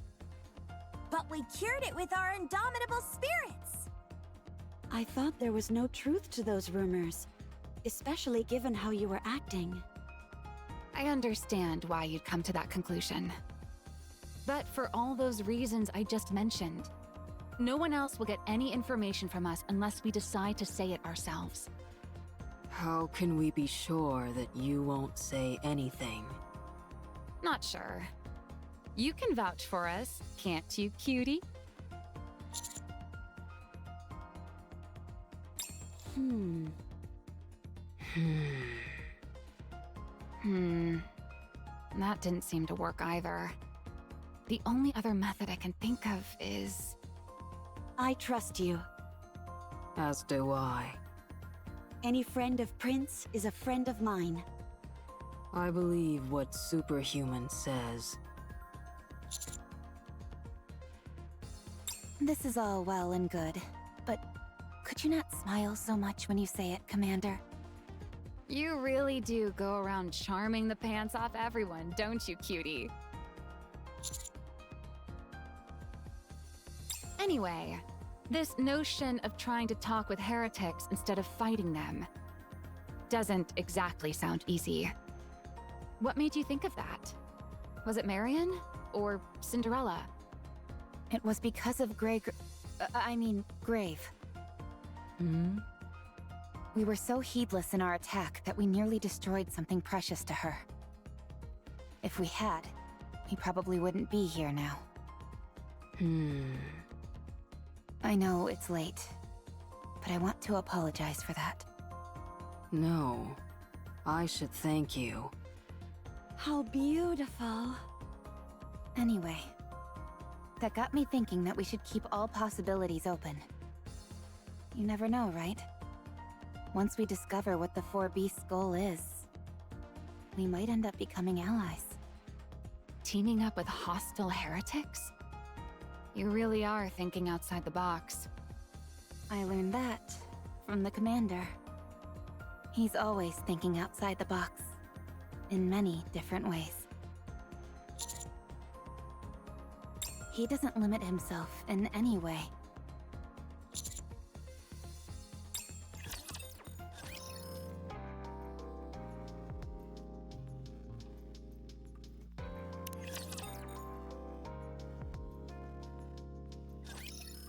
But we cured it with our indomitable spirits. I thought there was no truth to those rumors, especially given how you were acting. I understand why you'd come to that conclusion. But for all those reasons I just mentioned, no one else will get any information from us unless we decide to say it ourselves. How can we be sure that you won't say anything? Not sure. You can vouch for us, can't you, cutie? That didn't seem to work either. The only other method I can think of is... I trust you. As do I. Any friend of Prince is a friend of mine. I believe what Superhuman says. This is all well and good, but could you not smile so much when you say it, Commander? You really do go around charming the pants off everyone, don't you, cutie? Anyway, this notion of trying to talk with heretics instead of fighting them doesn't exactly sound easy. What made you think of that? Was it Marion? Or Cinderella? It was because of Grave. Hmm? We were so heedless in our attack that we nearly destroyed something precious to her. If we had, we probably wouldn't be here now. I know it's late, but I want to apologize for that. No. I should thank you. How beautiful. Anyway, that got me thinking that we should keep all possibilities open. You never know, right? Once we discover what the Four Beasts' goal is, we might end up becoming allies. Teaming up with hostile heretics? You really are thinking outside the box. I learned that from the Commander. He's always thinking outside the box, in many different ways. He doesn't limit himself in any way.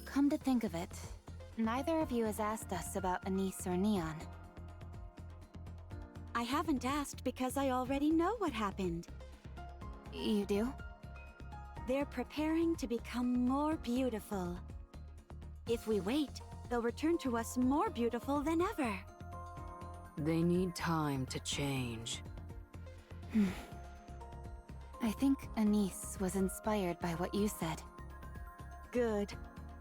Come to think of it, neither of you has asked us about Anise or Neon. I haven't asked because I already know what happened. You do? They're preparing to become more beautiful. If we wait, they'll return to us more beautiful than ever. They need time to change. I think Anise was inspired by what you said. Good.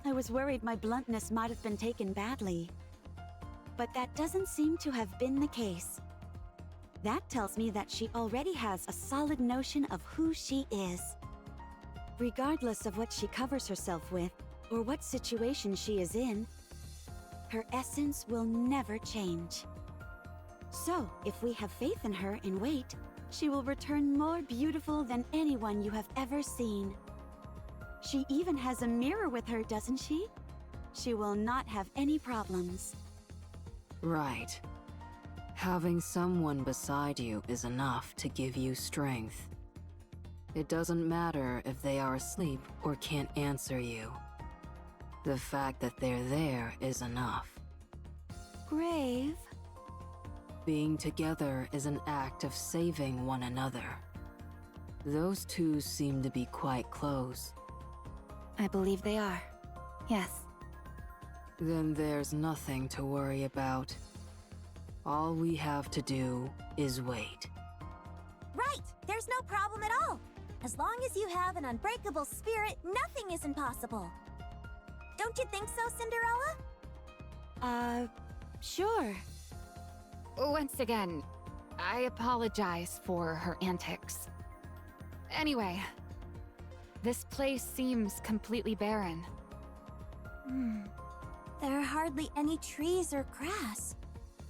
I was worried my bluntness might have been taken badly. But that doesn't seem to have been the case. That tells me that she already has a solid notion of who she is. Regardless of what she covers herself with, or what situation she is in, her essence will never change. So, if we have faith in her and wait, she will return more beautiful than anyone you have ever seen. She even has a mirror with her, doesn't she? She will not have any problems. Right. Having someone beside you is enough to give you strength. It doesn't matter if they are asleep or can't answer you. The fact that they're there is enough. Grave. Being together is an act of saving one another. Those two seem to be quite close. I believe they are. Yes. Then there's nothing to worry about. All we have to do is wait. Right! There's no problem at all! As long as you have an unbreakable spirit, nothing is impossible. Don't you think so, Cinderella? Sure. Once again, I apologize for her antics. Anyway, this place seems completely barren. There are hardly any trees or grass.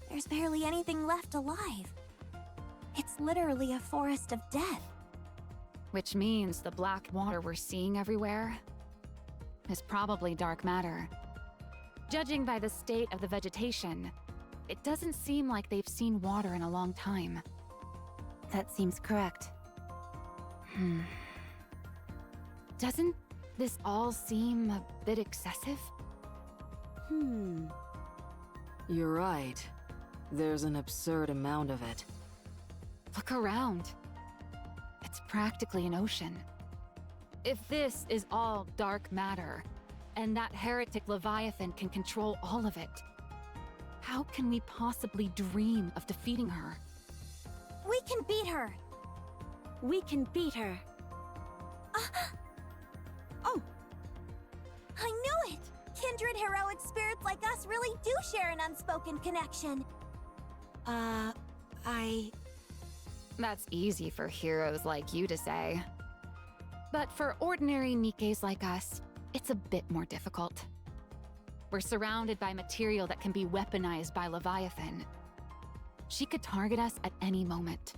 There's barely anything left alive. It's literally a forest of death. Which means the black water we're seeing everywhere is probably dark matter. Judging by the state of the vegetation, it doesn't seem like they've seen water in a long time. That seems correct. Doesn't this all seem a bit excessive? You're right. There's an absurd amount of it. Look around. It's practically an ocean. If this is all dark matter, and that heretic Leviathan can control all of it, how can we possibly dream of defeating her? We can beat her! We can beat her. Oh, I knew it! Kindred heroic spirits like us really do share an unspoken connection. That's easy for heroes like you to say. But for ordinary Nikkes like us, it's a bit more difficult. We're surrounded by material that can be weaponized by Leviathan. She could target us at any moment.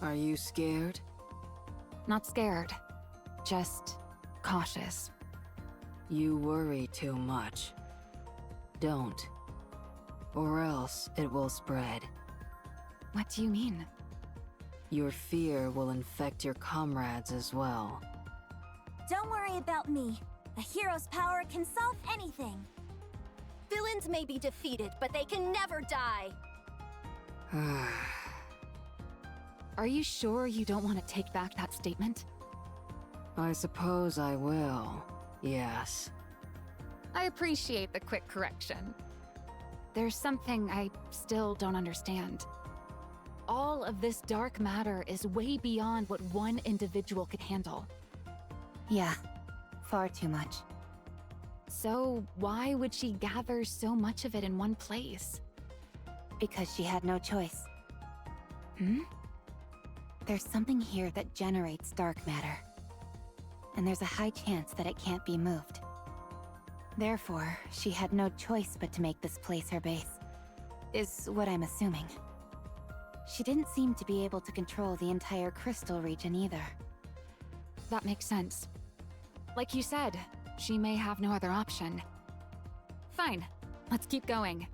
Are you scared? Not scared, just cautious. You worry too much. Don't. Or else it will spread. What do you mean? Your fear will infect your comrades as well. Don't worry about me. A hero's power can solve anything. Villains may be defeated, but they can never die. Are you sure you don't want to take back that statement? I suppose I will. Yes. I appreciate the quick correction. There's something I still don't understand. All of this dark matter is way beyond what one individual could handle. Yeah, far too much. So why would she gather so much of it in one place? Because she had no choice. Hmm? There's something here that generates dark matter. And there's a high chance that it can't be moved. Therefore, she had no choice but to make this place her base. Is what I'm assuming. She didn't seem to be able to control the entire crystal region either. That makes sense. Like you said, she may have no other option. Fine, let's keep going.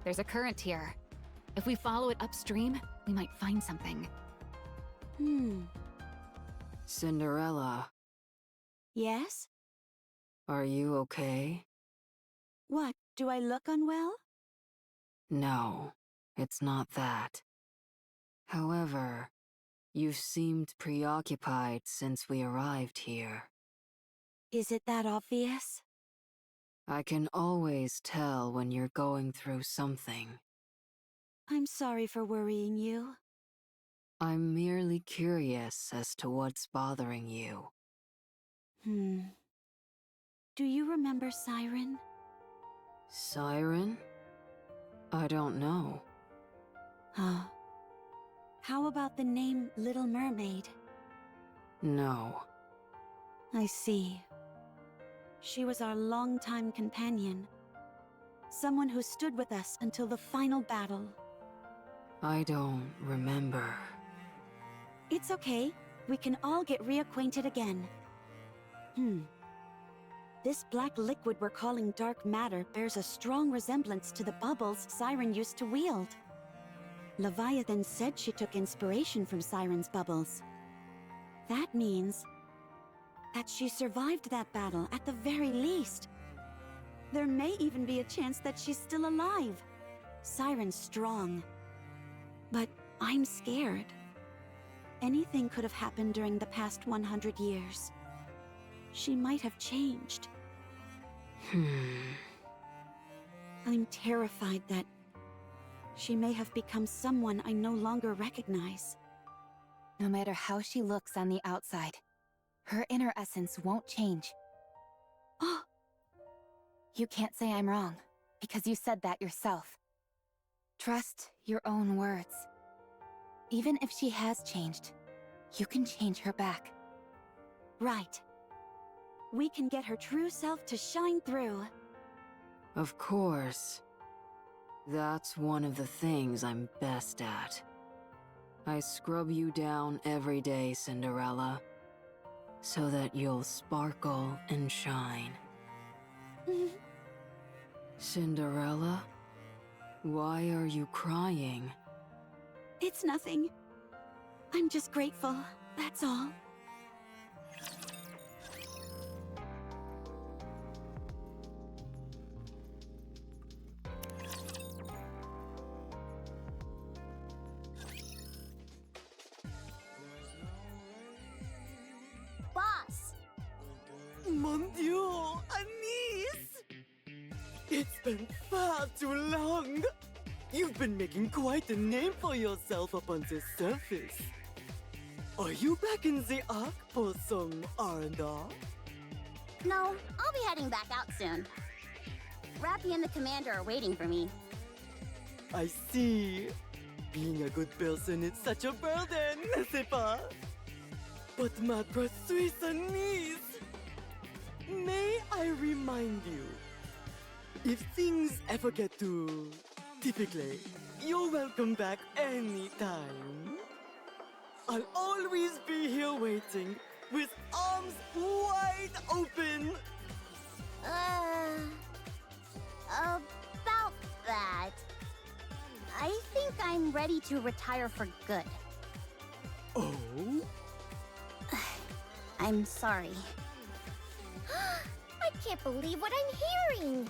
There's a current here. If we follow it upstream, we might find something. Cinderella, yes? are you okay? What, do I look unwell? No, it's not that. However, you've seemed preoccupied since we arrived here. Is it that obvious? I can always tell when you're going through something. I'm sorry for worrying you. I'm merely curious as to what's bothering you. Do you remember Siren? Siren? I don't know. Oh. How about the name Little Mermaid? No. I see. She was our longtime companion. Someone who stood with us until the final battle. I don't remember. It's okay. We can all get reacquainted again. This black liquid we're calling dark matter bears a strong resemblance to the bubbles Siren used to wield. Leviathan said she took inspiration from Siren's bubbles. That means that she survived that battle at the very least. There may even be a chance that she's still alive. Siren's strong. But I'm scared. Anything could have happened during the past 100 years. She might have changed. I'm terrified that she may have become someone I no longer recognize. No matter how she looks on the outside, her inner essence won't change. Oh, You can't say I'm wrong, because you said that yourself. Trust your own words. Even if she has changed, you can change her back. right. We can get her true self to shine through. Of course. That's one of the things I'm best at. I scrub you down every day, Cinderella, so that you'll sparkle and shine. Cinderella? Why are you crying? It's nothing. I'm just grateful, that's all. Boss! Mon Dieu, Anise! It's been far too long. You've been making quite a name for yourself up on the surface. Are you back in the Ark for some R&R? No, I'll be heading back out soon. Rappy and the commander are waiting for me. I see. Being a good person is such a burden, n'est-ce pas? But ma precious niece, may I remind you, if things ever get too typically, you're welcome back anytime. I'll always be here waiting with arms wide open. About that. I think I'm ready to retire for good. Oh? I'm sorry. I can't believe what I'm hearing!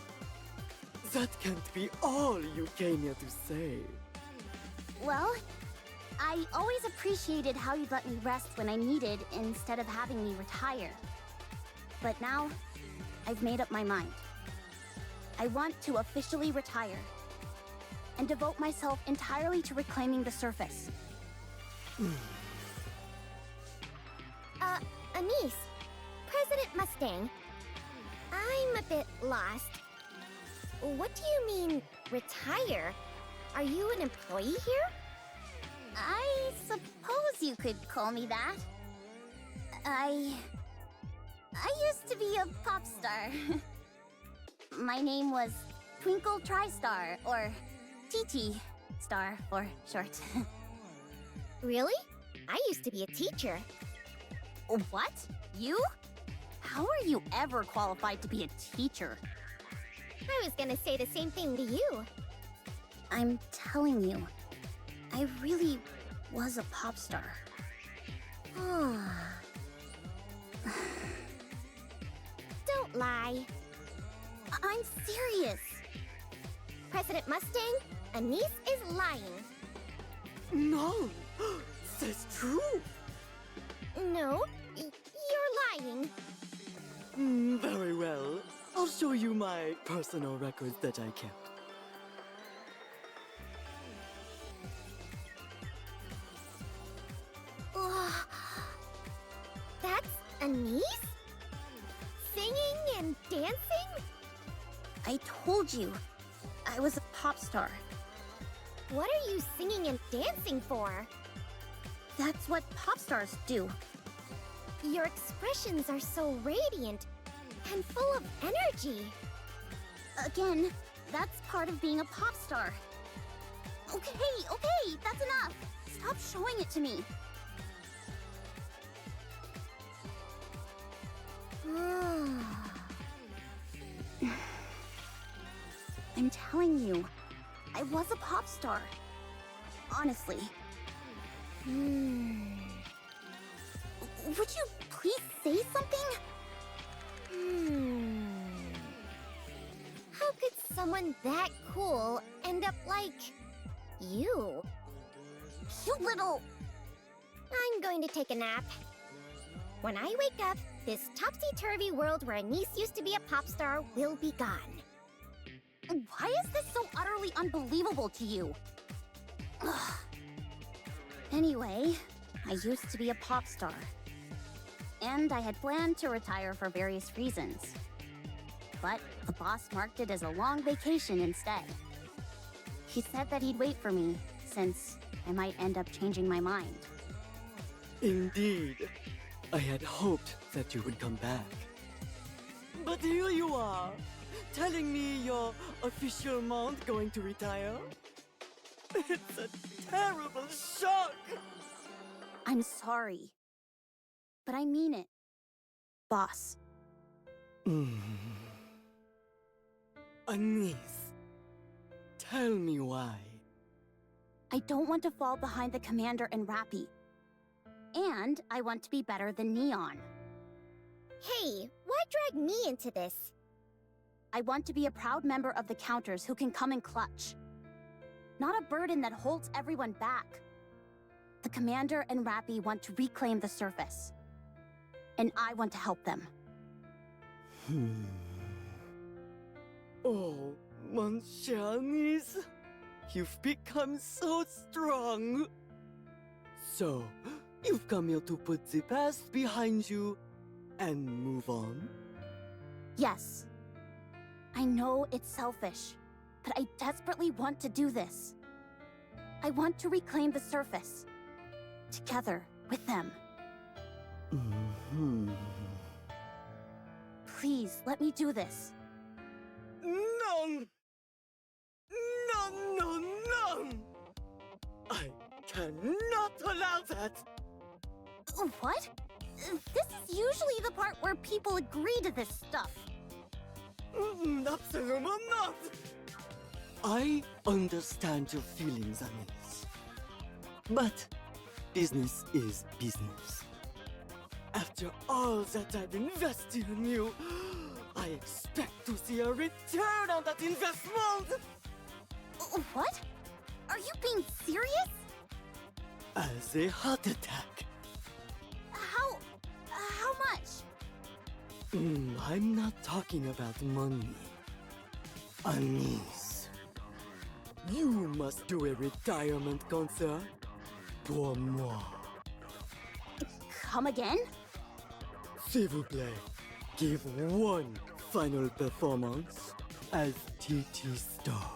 That can't be all you came here to say. Well, I always appreciated how you'd let me rest when I needed instead of having me retire. But now, I've made up my mind. I want to officially retire and devote myself entirely to reclaiming the surface. Anise, President Mustang, I'm a bit lost. What do you mean, retire? Are you an employee here? I suppose you could call me that. I used to be a pop star. My name was Twinkle TriStar, or TT Star for short. Really? I used to be a teacher. What? You? How are you ever qualified to be a teacher? I was gonna say the same thing to you. I'm telling you, I really was a pop star. Don't lie. I'm serious. President Mustang, Anise is lying. No! That's true! No, you're lying. Very well. I'll show you my personal records that I kept. That's Anise? Singing and dancing? I told you, I was a pop star. What are you singing and dancing for? That's what pop stars do. Your expressions are so radiant and full of energy. Again, that's part of being a pop star. Okay, that's enough. Stop showing it to me. I'm telling you, I was a pop star. Honestly. Would you please say something? How could someone that cool end up like you? You little... I'm going to take a nap. When I wake up, this topsy-turvy world where Anise used to be a pop star will be gone. Why is this so utterly unbelievable to you? Ugh. Anyway, I used to be a pop star. And I had planned to retire for various reasons. But the boss marked it as a long vacation instead. He said that he'd wait for me, since I might end up changing my mind. Indeed. I had hoped that you would come back. But here you are, telling me you're officiellement going to retire? It's a terrible shock! I'm sorry. But I mean it. Boss. Anise, tell me why. I don't want to fall behind the commander and Rappy. And I want to be better than Neon. Hey, why drag me into this? I want to be a proud member of the Counters who can come in clutch. Not a burden that holds everyone back. The commander and Rappy want to reclaim the surface. And I want to help them. Oh, mon cher Anise, you've become so strong. So, you've come here to put the past behind you and move on? Yes. I know it's selfish, but I desperately want to do this. I want to reclaim the surface. Together with them. Please, let me do this. No! No, no, no! I cannot allow that! What? This is usually the part where people agree to this stuff. Absolutely not! I understand your feelings, Anis. But business is business. After all that I've invested in you, I expect to see a return on that investment! What? Are you being serious? As a heart attack. How much? I'm not talking about money. Anis, you must do a retirement concert pour moi. Come again? S'il vous plaît, give one final performance as TT Star.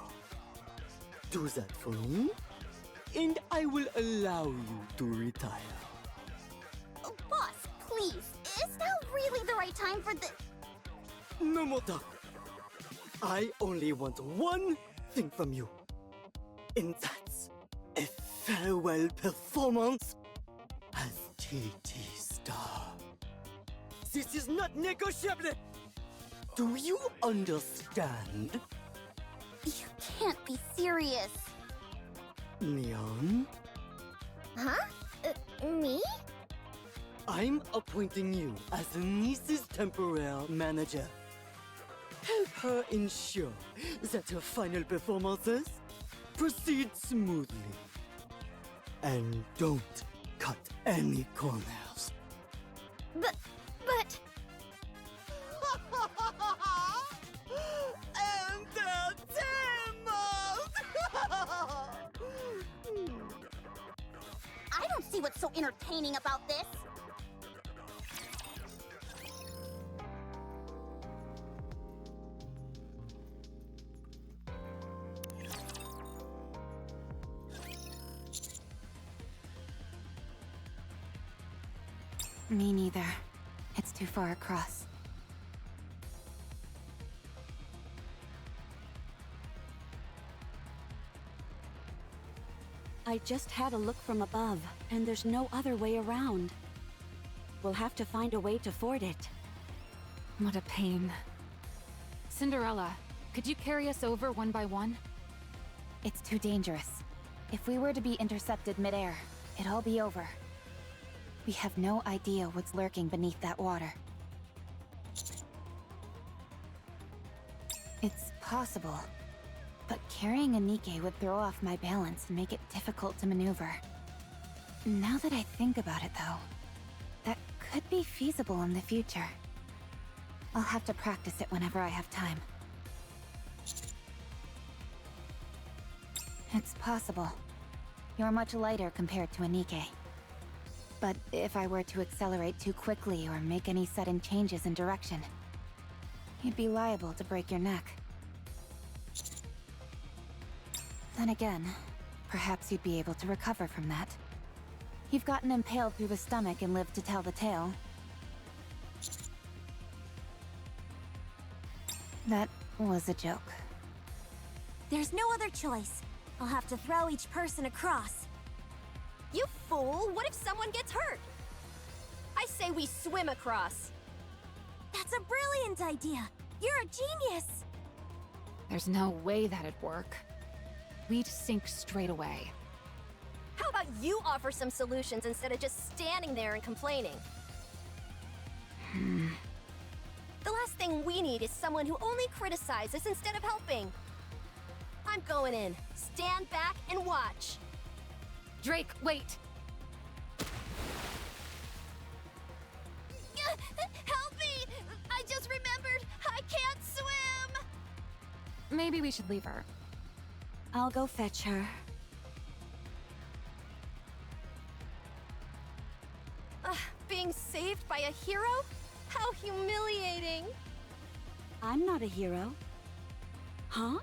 Do that for me, and I will allow you to retire. Boss, please. Is now really the right time for the... No more talk. I only want one thing from you. And that's a farewell performance as TT Star. This is not negotiable! Do you understand? You can't be serious. Neon, Huh? Me? I'm appointing you as Nice's temporary manager. Help her ensure that her final performances proceed smoothly. And don't cut any corners. But... I don't see what's so entertaining about this. Me neither. It's too far across. I just had a look from above, and there's no other way around. We'll have to find a way to ford it. What a pain. Cinderella, could you carry us over one by one? It's too dangerous. If we were to be intercepted midair, it'd all be over. We have no idea what's lurking beneath that water. It's possible, but carrying a NIKKE would throw off my balance and make it difficult to maneuver. Now that I think about it though, that could be feasible in the future. I'll have to practice it whenever I have time. It's possible. You're much lighter compared to a NIKKE. But if I were to accelerate too quickly or make any sudden changes in direction, you'd be liable to break your neck. Then again, perhaps you'd be able to recover from that. You've gotten impaled through the stomach and lived to tell the tale. That was a joke. There's no other choice. I'll have to throw each person across. You fool! What if someone gets hurt? I say we swim across. That's a brilliant idea. You're a genius. There's no way that'd work. We'd sink straight away. How about you offer some solutions instead of just standing there and complaining? The last thing we need is someone who only criticizes instead of helping. I'm going in. Stand back and watch. Drake, wait! Help me! I just remembered I can't swim! Maybe we should leave her. I'll go fetch her. Being saved by a hero? How humiliating! I'm not a hero. Huh?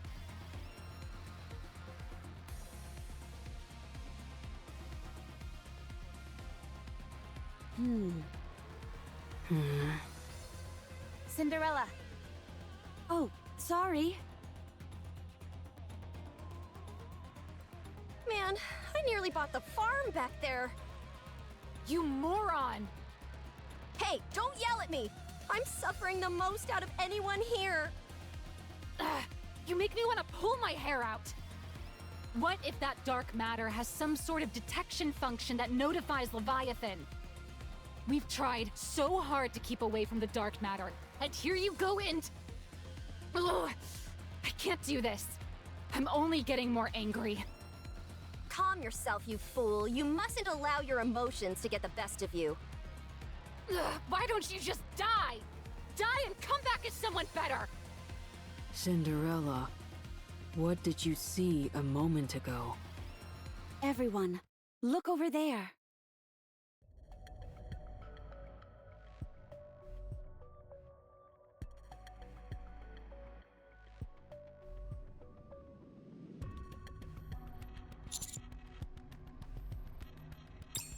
Cinderella, Oh, sorry. Man, I nearly bought the farm back there. You moron! Hey, don't yell at me! I'm suffering the most out of anyone here. Ugh, you make me want to pull my hair out. What if that dark matter has some sort of detection function that notifies Leviathan? We've tried so hard to keep away from the dark matter, and here you go and... Ugh, I can't do this. I'm only getting more angry. Calm yourself, you fool. You mustn't allow your emotions to get the best of you. Ugh, why don't you just die? Die and come back as someone better! Cinderella, what did you see a moment ago? Everyone, look over there.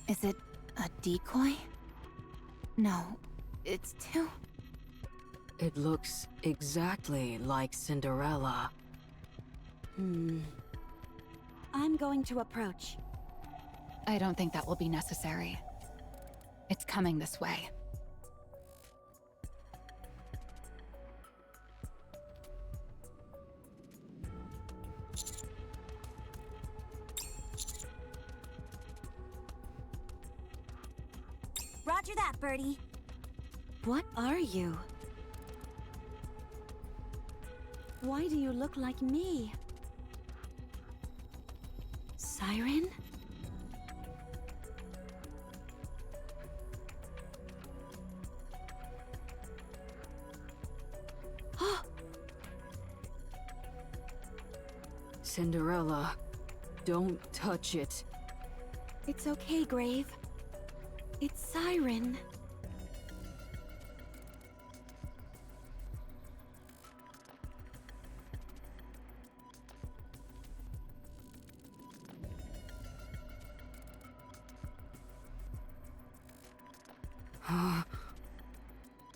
is it a decoy? No, it's too... It looks exactly like Cinderella. I'm going to approach. I don't think that will be necessary. It's coming this way. Roger that, Birdie. What are you? Why do you look like me? Siren? Oh! Cinderella, don't touch it. It's okay, Grave. It's Siren.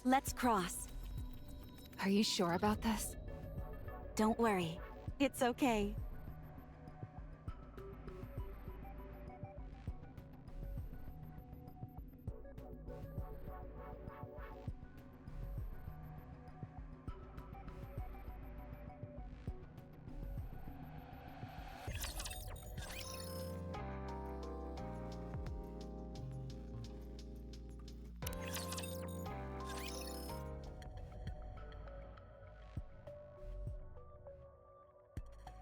Let's cross. Are you sure about this? Don't worry. It's okay.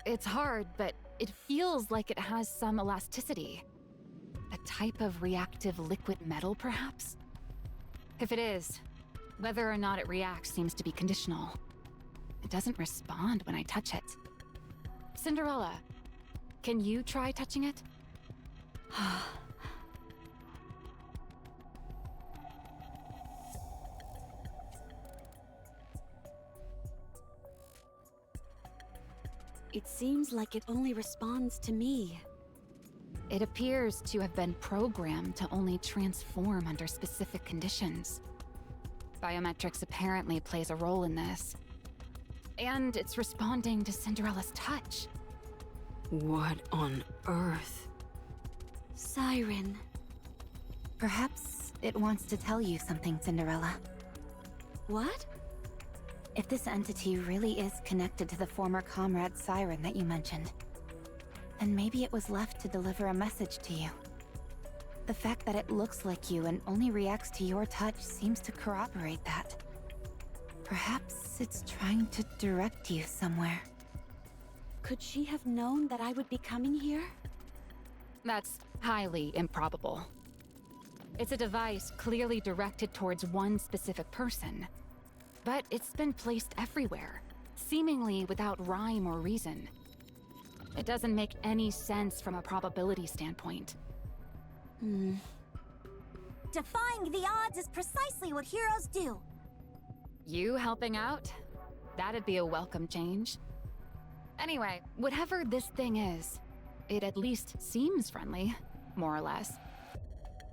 It's hard, but it feels like it has some elasticity. A type of reactive liquid metal, perhaps? If it is, whether or not it reacts seems to be conditional. It doesn't respond when I touch it. Cinderella, can you try touching it? It seems like it only responds to me. It appears to have been programmed to only transform under specific conditions. Biometrics apparently plays a role in this. And it's responding to Cinderella's touch. What on earth? Siren. Perhaps it wants to tell you something, Cinderella. What? If this entity really is connected to the former comrade Siren that you mentioned, then maybe it was left to deliver a message to you. The fact that it looks like you and only reacts to your touch seems to corroborate that. Perhaps it's trying to direct you somewhere. Could she have known that I would be coming here? That's highly improbable. It's a device clearly directed towards one specific person. But it's been placed everywhere, seemingly without rhyme or reason. It doesn't make any sense from a probability standpoint. Defying the odds is precisely what heroes do. You helping out? That'd be a welcome change. Anyway, whatever this thing is, it at least seems friendly, more or less.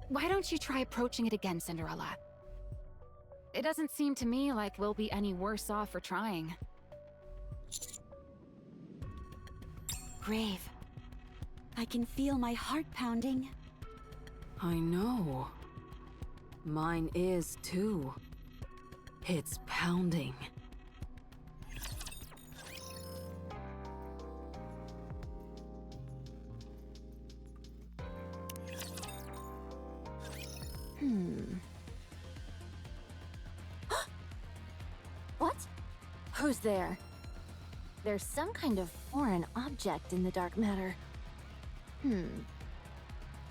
Why don't you try approaching it again, Cinderella? It doesn't seem to me like we'll be any worse off for trying. Grave. I can feel my heart pounding. I know. Mine is too. It's pounding. What? Who's there? There's some kind of foreign object in the dark matter.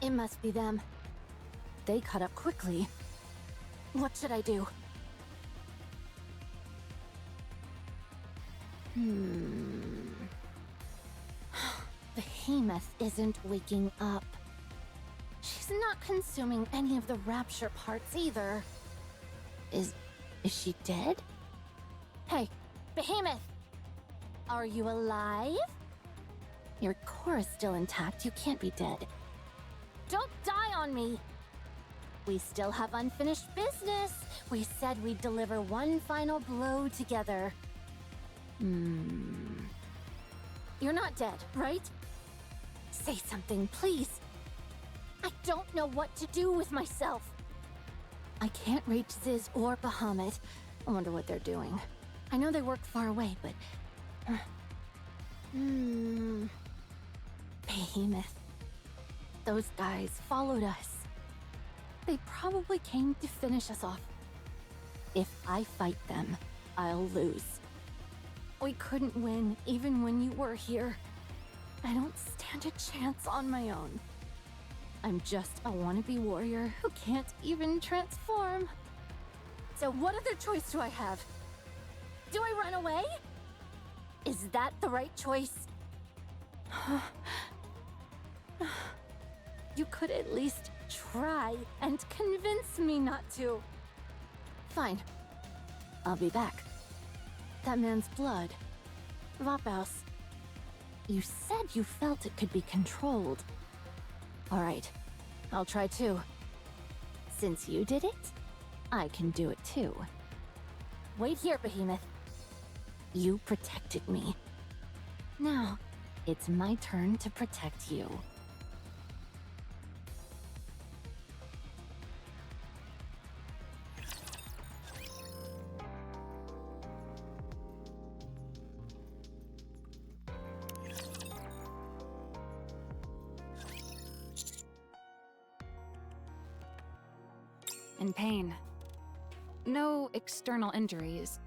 It must be them. They cut up quickly. What should I do? Behemoth isn't waking up. She's not consuming any of the rapture parts either. Is she dead? Hey, Behemoth! Are you alive? Your core is still intact. You can't be dead. Don't die on me! We still have unfinished business. We said we'd deliver one final blow together. You're not dead, right? Say something, please. I don't know what to do with myself. I can't reach Ziz or Bahamut. I wonder what they're doing. I know they work far away, but... Behemoth. Those guys followed us. They probably came to finish us off. If I fight them, I'll lose. We couldn't win even when you were here. I don't stand a chance on my own. I'm just a wannabe warrior who can't even transform. So what other choice do I have? Do I run away? Is that the right choice? You could at least try and convince me not to. Fine. I'll be back. That man's blood. Vapaus. You said you felt it could be controlled. All right. I'll try too. Since you did it, I can do it too. Wait here, Behemoth. You protected me. Now, it's my turn to protect you. In pain. No external injuries,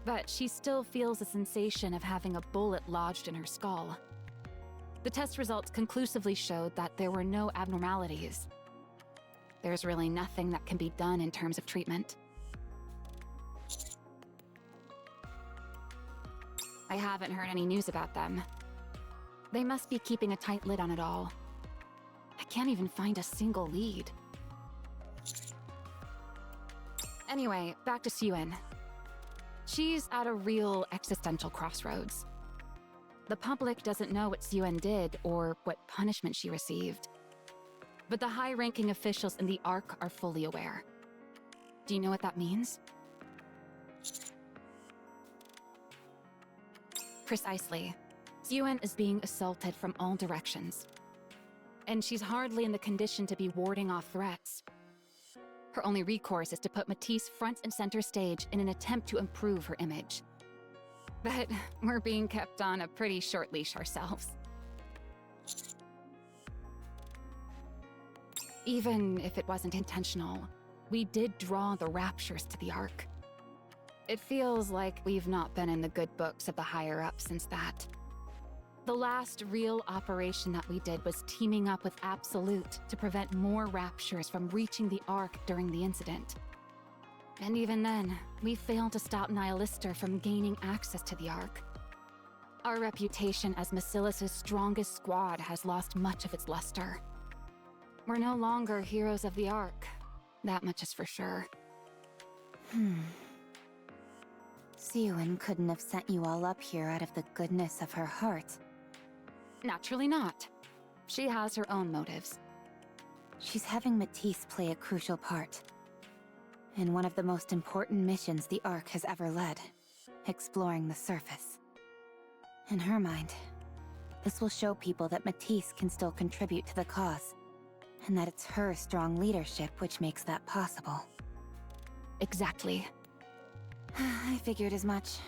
but she still feels the sensation of having a bullet lodged in her skull. The test results conclusively showed that there were no abnormalities. There's really nothing that can be done in terms of treatment. I haven't heard any news about them. They must be keeping a tight lid on it all. I can't even find a single lead. Anyway, back to Suen. She's at a real existential crossroads. The public doesn't know what Suen did or what punishment she received. But the high-ranking officials in the Ark are fully aware. Do you know what that means? Precisely. Suen is being assaulted from all directions. And she's hardly in the condition to be warding off threats. Her only recourse is to put Matisse front and center stage in an attempt to improve her image. But we're being kept on a pretty short leash ourselves. Even if it wasn't intentional, we did draw the raptures to the Ark. It feels like we've not been in the good books of the higher-ups since that. The last real operation that we did was teaming up with Absolute to prevent more raptures from reaching the Ark during the incident. And even then, we failed to stop Nihilister from gaining access to the Ark. Our reputation as Macilis' strongest squad has lost much of its luster. We're no longer heroes of the Ark. That much is for sure. Siwyn couldn't have sent you all up here out of the goodness of her heart. Naturally not. She has her own motives. She's having Matisse play a crucial part in one of the most important missions the Ark has ever led, exploring the surface. In her mind, this will show people that Matisse can still contribute to the cause, and that it's her strong leadership which makes that possible. Exactly. I figured as much.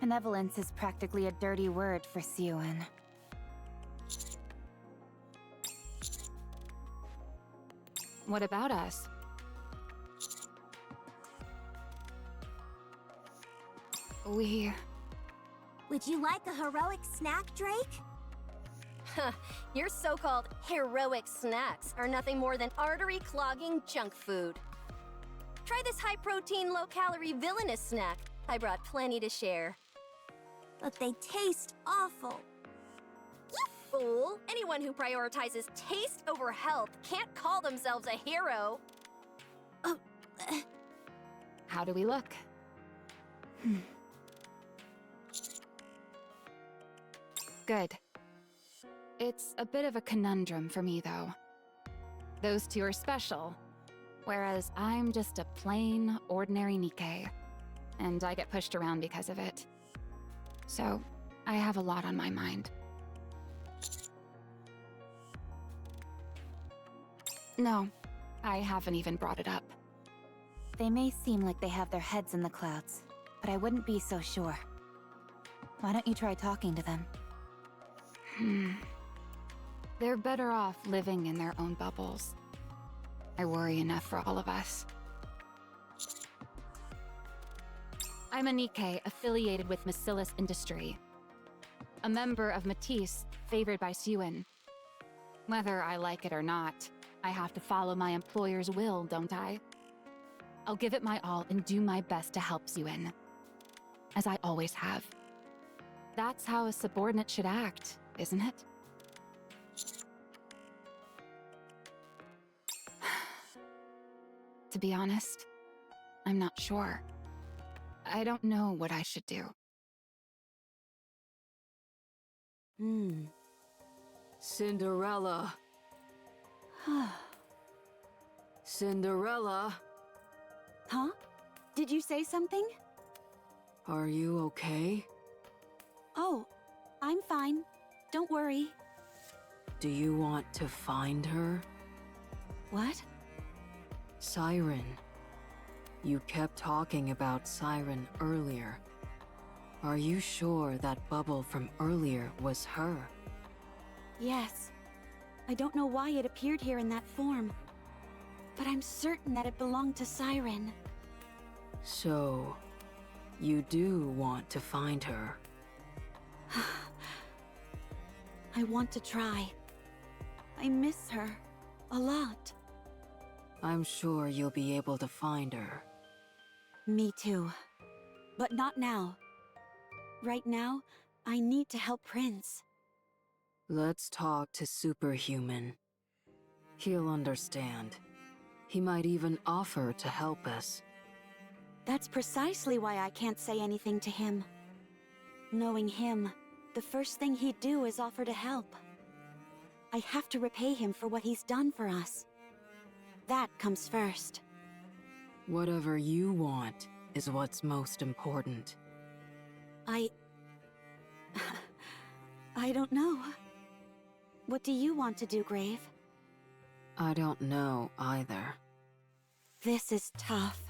Benevolence is practically a dirty word for Siwyn. What about us? Would you like a heroic snack, Drake? Your so-called heroic snacks are nothing more than artery-clogging junk food. Try this high-protein, low-calorie villainous snack. I brought plenty to share. But they taste awful. You fool! Anyone who prioritizes taste over health can't call themselves a hero. How do we look? Good. It's a bit of a conundrum for me, though. Those two are special, whereas I'm just a plain, ordinary NIKKE, and I get pushed around because of it. So, I have a lot on my mind. No, I haven't even brought it up. They may seem like they have their heads in the clouds, but I wouldn't be so sure. Why don't you try talking to them? They're better off living in their own bubbles. I worry enough for all of us. I'm a NIKKE affiliated with Macillus Industry. A member of Matisse, favored by Siwyn. Whether I like it or not, I have to follow my employer's will, don't I? I'll give it my all and do my best to help Siwyn. As I always have. That's how a subordinate should act, isn't it? To be honest, I'm not sure. I don't know what I should do. Cinderella. Cinderella, Huh? Did you say something? are you okay? Oh, I'm fine. Don't worry. Do you want to find her? What? Siren. You kept talking about Siren earlier. Are you sure that bubble from earlier was her? Yes. I don't know why it appeared here in that form, but I'm certain that it belonged to Siren. So, you do want to find her? I want to try. I miss her a lot. I'm sure you'll be able to find her. Me too. But not now. Right now, I need to help Prince. Let's talk to Superhuman. He'll understand. He might even offer to help us. That's precisely why I can't say anything to him. Knowing him, the first thing he'd do is offer to help. I have to repay him for what he's done for us. That comes first. Whatever you want is what's most important. I don't know. What do you want to do, Grave? I don't know either. This is tough.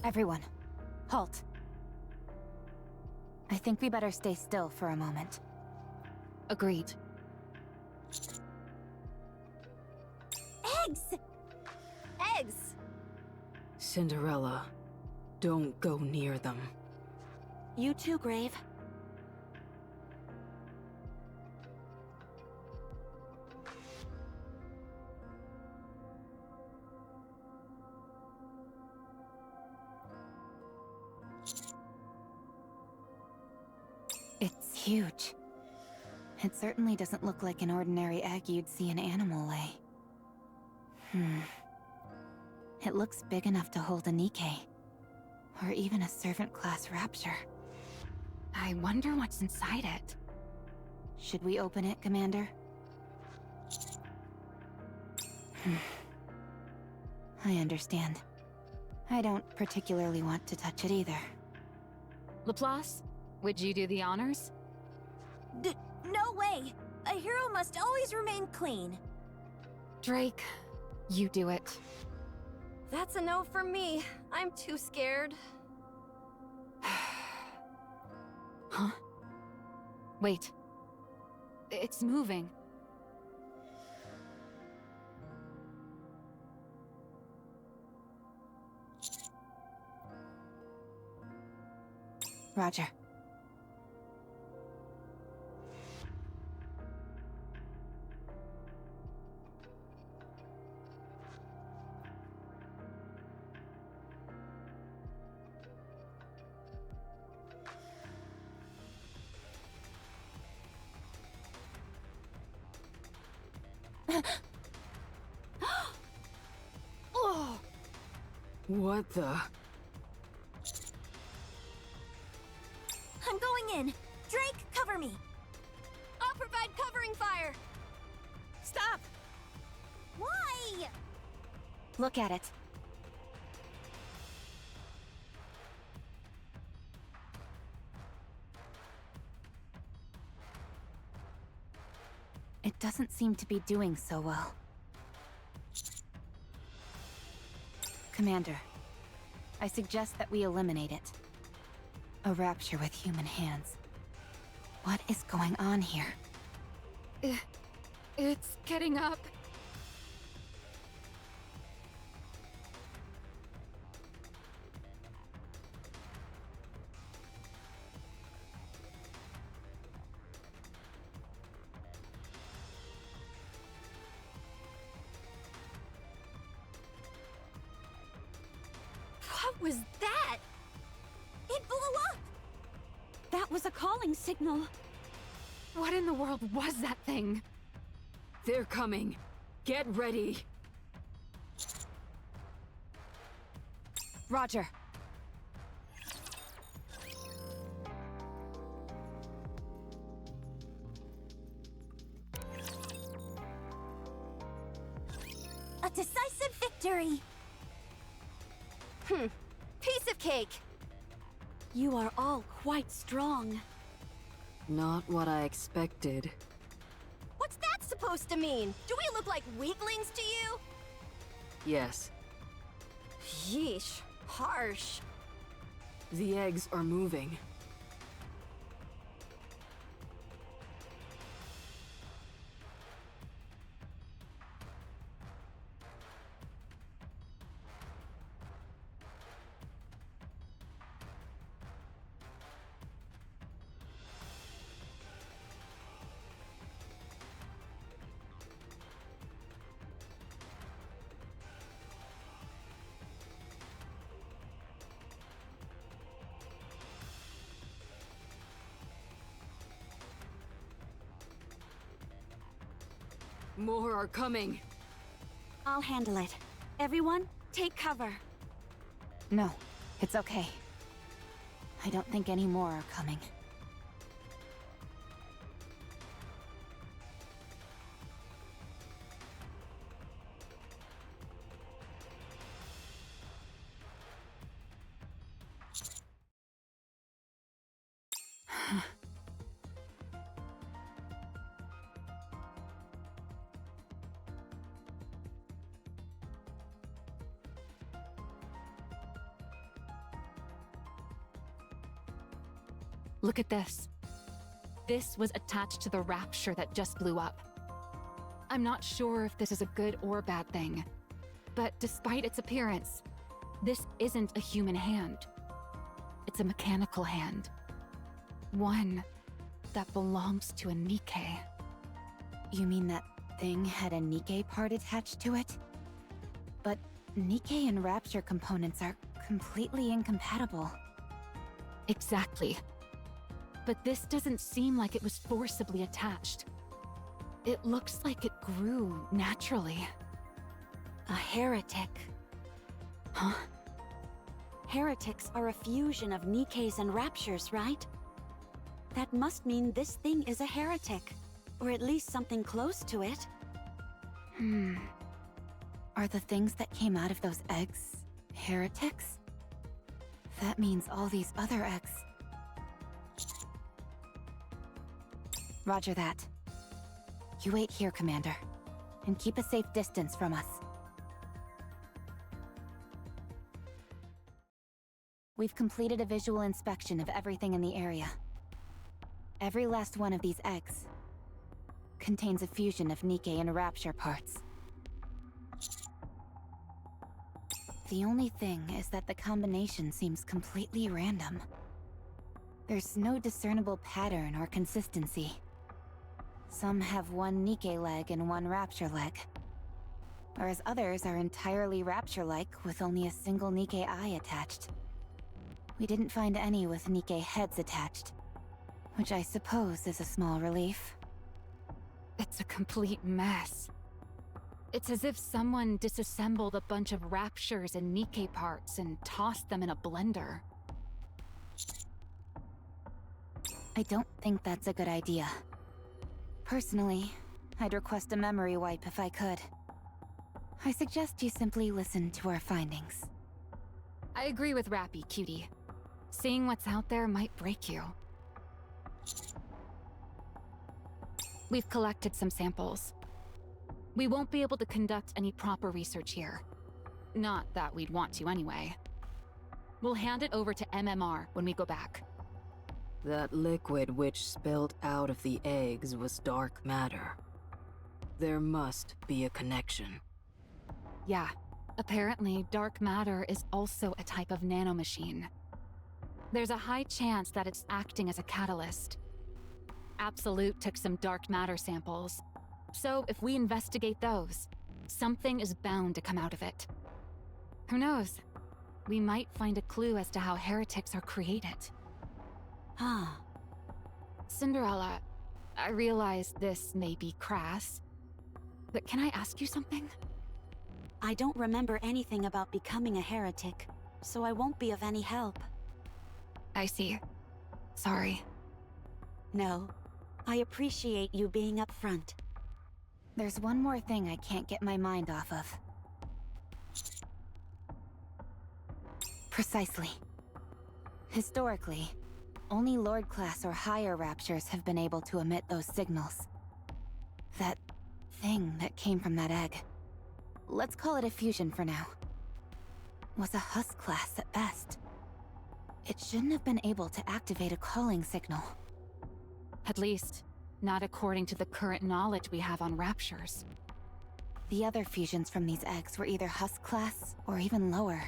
Everyone, halt. I think we better stay still for a moment. Agreed. Eggs! Eggs! Cinderella, don't go near them. You too, Grave. It's huge. It certainly doesn't look like an ordinary egg you'd see an animal lay. It looks big enough to hold a NIKKE. Or even a servant-class rapture. I wonder what's inside it. Should we open it, Commander? I understand. I don't particularly want to touch it either. Laplace, would you do the honors? No way! A hero must always remain clean. Drake, you do it. That's a no for me. I'm too scared. Huh? Wait. It's moving. Roger. Oh! What the? I'm going in. Drake, cover me. I'll provide covering fire. Stop! Why? Look at it. It doesn't seem to be doing so well. Commander, I suggest that we eliminate it. A rapture with human hands. What is going on here? It's getting up. What was that? It blew up! That was a calling signal. What in the world was that thing? They're coming. Get ready. Roger. A decisive victory! Piece of cake. You are all quite strong. Not what I expected. What's that supposed to mean? Do we look like weaklings to you? Yes, Yeesh, harsh. the eggs are moving. More are coming. I'll handle it. Everyone, take cover. No, it's okay. I don't think any more are coming. Look at this. This was attached to the rapture that just blew up. I'm not sure if this is a good or bad thing, but despite its appearance, this isn't a human hand. It's a mechanical hand. One that belongs to a NIKKE. You mean that thing had a NIKKE part attached to it? But NIKKE and Rapture components are completely incompatible. Exactly. But this doesn't seem like it was forcibly attached. It looks like it grew naturally. A heretic. Huh? Heretics are a fusion of Nikkes and Raptures, right? That must mean this thing is a heretic. Or at least something close to it. Are the things that came out of those eggs heretics? That means all these other eggs. Roger that. You wait here, Commander, and keep a safe distance from us. We've completed a visual inspection of everything in the area. Every last one of these eggs contains a fusion of Nikke and Rapture parts. The only thing is that the combination seems completely random. There's no discernible pattern or consistency. Some have one Nikke leg and one Rapture leg, whereas others are entirely Rapture-like with only a single Nikke eye attached. We didn't find any with Nikke heads attached, which I suppose is a small relief. It's a complete mess. It's as if someone disassembled a bunch of Raptures and Nikke parts and tossed them in a blender. I don't think that's a good idea. Personally, I'd request a memory wipe if I could. I suggest you simply listen to our findings. I agree with Rappy, cutie. Seeing what's out there might break you. We've collected some samples. We won't be able to conduct any proper research here. Not that we'd want to anyway. We'll hand it over to MMR when we go back. That liquid which spilled out of the eggs was dark matter. There must be a connection. Yeah, apparently dark matter is also a type of nanomachine. There's a high chance that it's acting as a catalyst. Absolute took some dark matter samples. So if we investigate those, something is bound to come out of it. Who knows? We might find a clue as to how heretics are created. Cinderella, I realize this may be crass, but can I ask you something? I don't remember anything about becoming a heretic, so I won't be of any help. I see. Sorry. No, I appreciate you being upfront. There's one more thing I can't get my mind off of. Precisely. Historically, only Lord class or higher Raptures have been able to emit those signals. That thing that came from that egg, let's call it a fusion for now, was a Husk class at best. It shouldn't have been able to activate a calling signal. At least, not according to the current knowledge we have on Raptures. The other fusions from these eggs were either Husk class or even lower.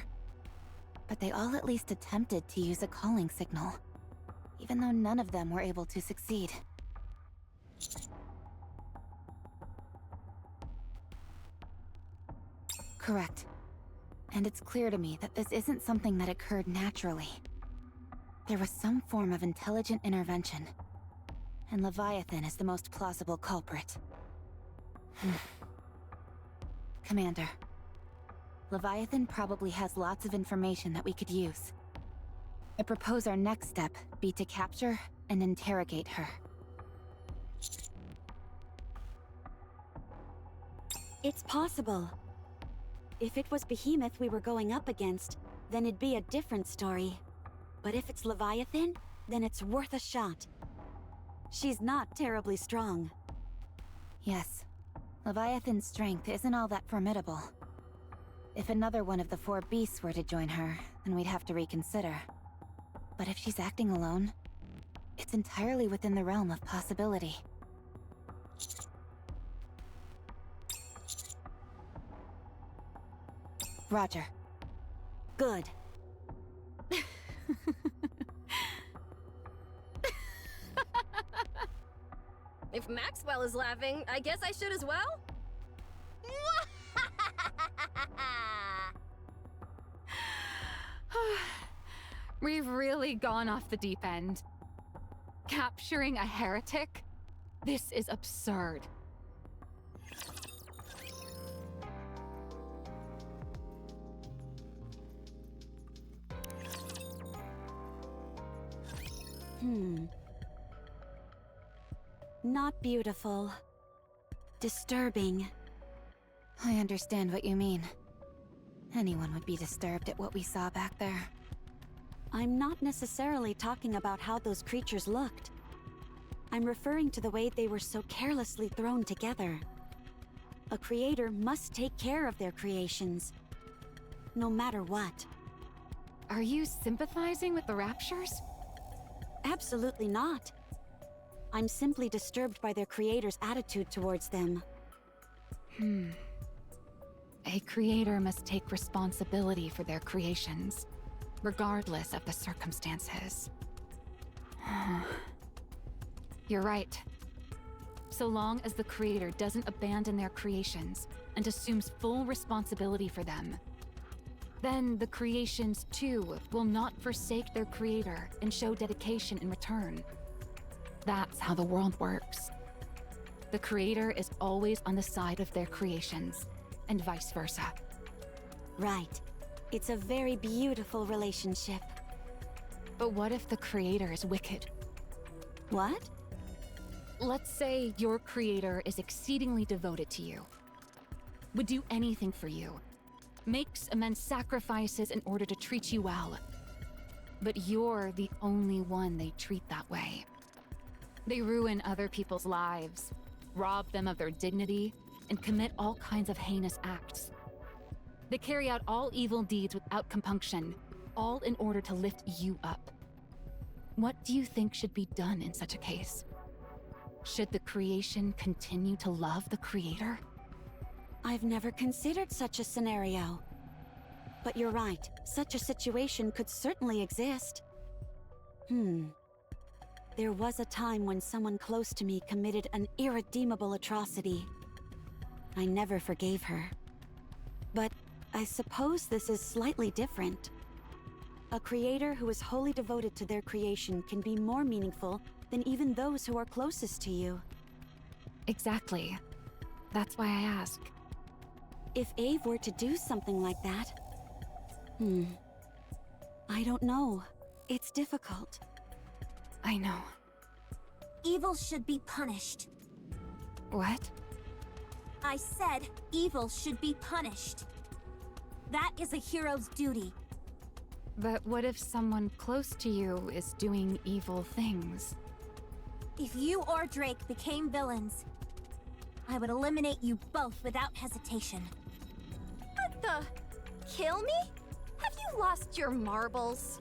But they all at least attempted to use a calling signal, even though none of them were able to succeed. Correct. And it's clear to me that this isn't something that occurred naturally. There was some form of intelligent intervention, and Leviathan is the most plausible culprit. Commander, Leviathan probably has lots of information that we could use. I propose our next step be to capture and interrogate her. It's possible. If it was Behemoth we were going up against, then it'd be a different story. But if it's Leviathan, then it's worth a shot. She's not terribly strong. Yes, Leviathan's strength isn't all that formidable. If another one of the four beasts were to join her, then we'd have to reconsider. But if she's acting alone, it's entirely within the realm of possibility. Roger. Good. If Maxwell is laughing, I guess I should as well? We've really gone off the deep end. Capturing a heretic? This is absurd. Not beautiful. Disturbing. I understand what you mean. Anyone would be disturbed at what we saw back there. I'm not necessarily talking about how those creatures looked. I'm referring to the way they were so carelessly thrown together. A creator must take care of their creations, no matter what. Are you sympathizing with the Raptures? Absolutely not. I'm simply disturbed by their creator's attitude towards them. A creator must take responsibility for their creations, regardless of the circumstances. You're right. So long as the creator doesn't abandon their creations and assumes full responsibility for them, then the creations too will not forsake their creator and show dedication in return. That's how the world works. The creator is always on the side of their creations, and vice versa. Right. It's a very beautiful relationship. But what if the creator is wicked? What? Let's say your creator is exceedingly devoted to you, would do anything for you, makes immense sacrifices in order to treat you well. But you're the only one they treat that way. They ruin other people's lives, rob them of their dignity, and commit all kinds of heinous acts. They carry out all evil deeds without compunction, all in order to lift you up. What do you think should be done in such a case? Should the creation continue to love the creator? I've never considered such a scenario. But you're right, such a situation could certainly exist. There was a time when someone close to me committed an irredeemable atrocity. I never forgave her. But I suppose this is slightly different. A creator who is wholly devoted to their creation can be more meaningful than even those who are closest to you. Exactly. That's why I ask. If Ave were to do something like that... I don't know. It's difficult. I know. Evil should be punished. What? I said evil should be punished. That is a hero's duty. But what if someone close to you is doing evil things? If you or Drake became villains, I would eliminate you both without hesitation. What the? Kill me? Have you lost your marbles?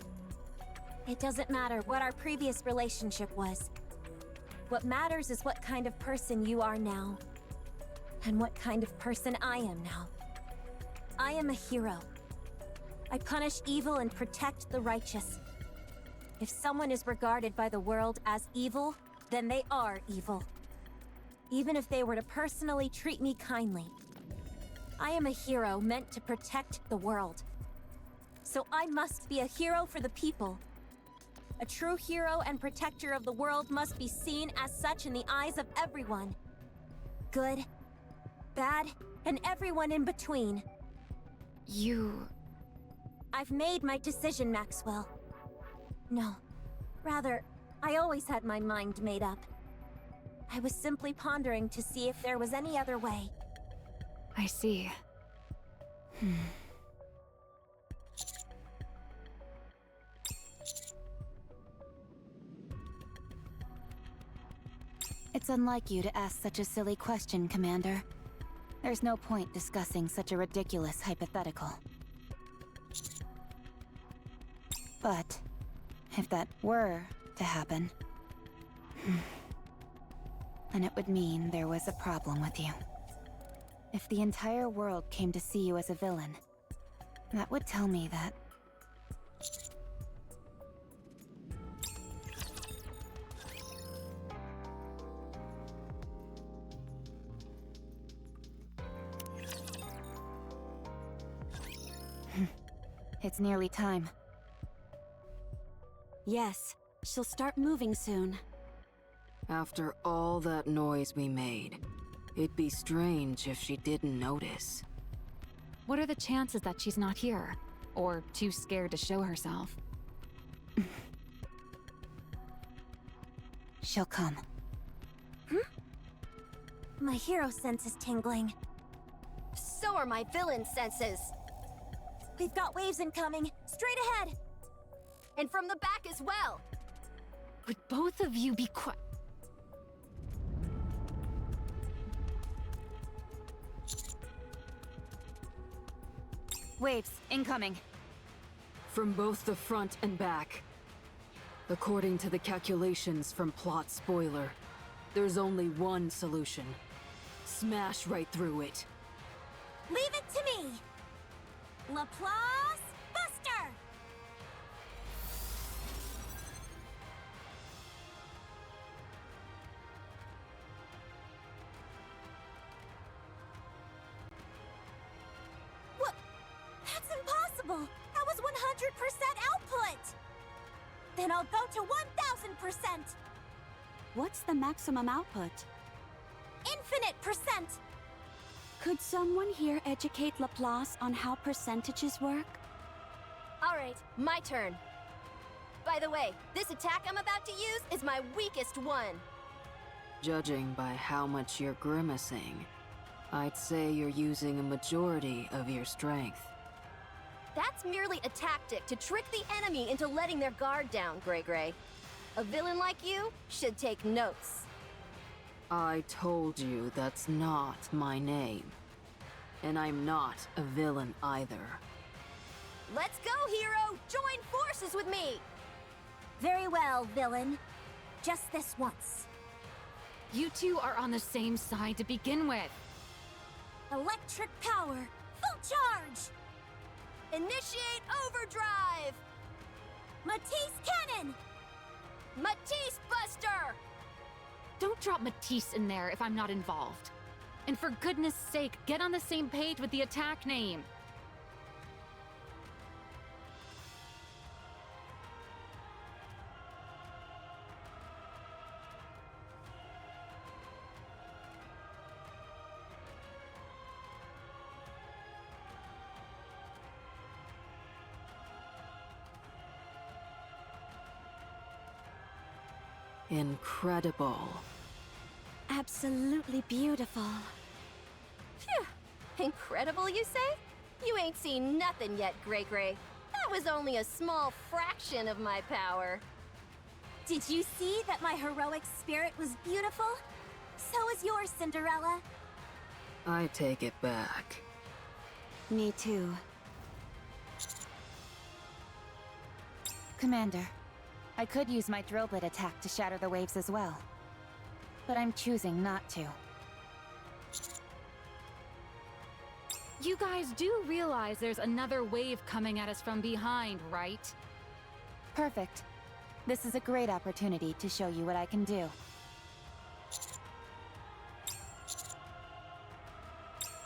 It doesn't matter what our previous relationship was. What matters is what kind of person you are now. And what kind of person I am now. I am a hero. I punish evil and protect the righteous. If someone is regarded by the world as evil, then they are evil. Even if they were to personally treat me kindly. I am a hero meant to protect the world. So I must be a hero for the people. A true hero and protector of the world must be seen as such in the eyes of everyone. Good, bad, and everyone in between. I've made my decision, Maxwell. No, rather, I always had my mind made up. I was simply pondering to see if there was any other way. I see. It's unlike you to ask such a silly question, Commander. There's no point discussing such a ridiculous hypothetical. But, if that were to happen, then it would mean there was a problem with you. If the entire world came to see you as a villain, that would tell me that... It's nearly time. Yes, she'll start moving soon. After all that noise we made, it'd be strange if she didn't notice. What are the chances that she's not here? Or too scared to show herself? She'll come. My hero sense is tingling. So are my villain senses. We've got waves incoming. Straight ahead! And from the back as well. Would both of you be quiet? Waves, incoming. From both the front and back. According to the calculations from Plot Spoiler, there's only one solution. Smash right through it. Leave it to me! Laplace Buster! What? That's impossible! That was 100% output! Then I'll go to 1000%! What's the maximum output? Infinite percent! Could someone here educate Laplace on how percentages work? All right, my turn. By the way, this attack I'm about to use is my weakest one. Judging by how much you're grimacing, I'd say you're using a majority of your strength. That's merely a tactic to trick the enemy into letting their guard down, Gray. A villain like you should take notes. I told you that's not my name. And I'm not a villain either. Let's go, hero! Join forces with me! Very well, villain. Just this once. You two are on the same side to begin with. Electric power! Full charge! Initiate overdrive! Matisse cannon! Matisse Buster! Don't drop Matisse in there if I'm not involved. And for goodness sake, get on the same page with the attack name. Incredible. Absolutely beautiful. Phew! Incredible, you say? You ain't seen nothing yet, Gray. That was only a small fraction of my power. Did you see that my heroic spirit was beautiful? So is yours, Cinderella. I take it back. Me too. Commander, I could use my drill bit attack to shatter the waves as well. But I'm choosing not to. You guys do realize there's another wave coming at us from behind, right? Perfect. This is a great opportunity to show you what I can do.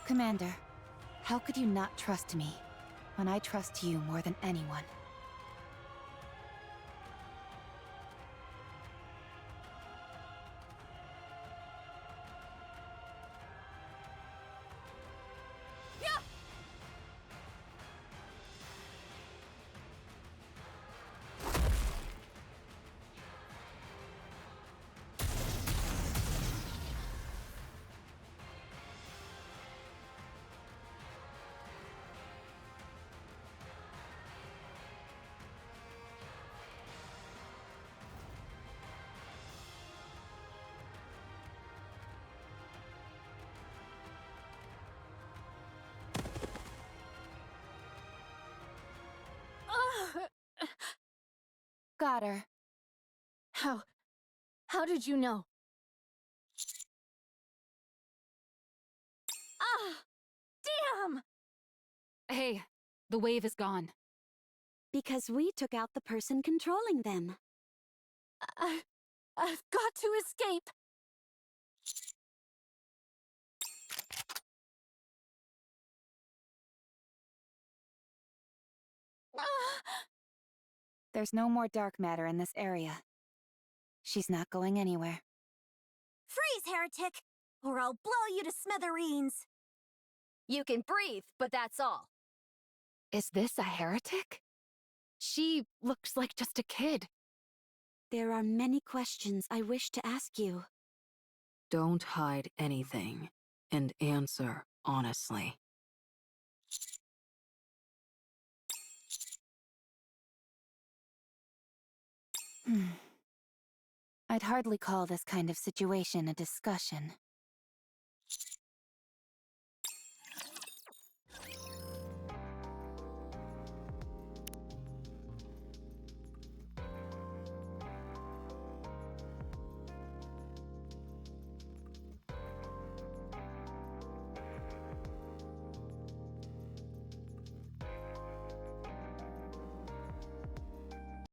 Commander, how could you not trust me when I trust you more than anyone? Got her. How did you know? Ah! Damn! Hey, the wave is gone. Because we took out the person controlling them. I've got to escape! There's no more dark matter in this area. She's not going anywhere. Freeze, heretic! Or I'll blow you to smithereens! You can breathe, but that's all. Is this a heretic? She looks like just a kid. There are many questions I wish to ask you. Don't hide anything, and answer honestly. I'd hardly call this kind of situation a discussion.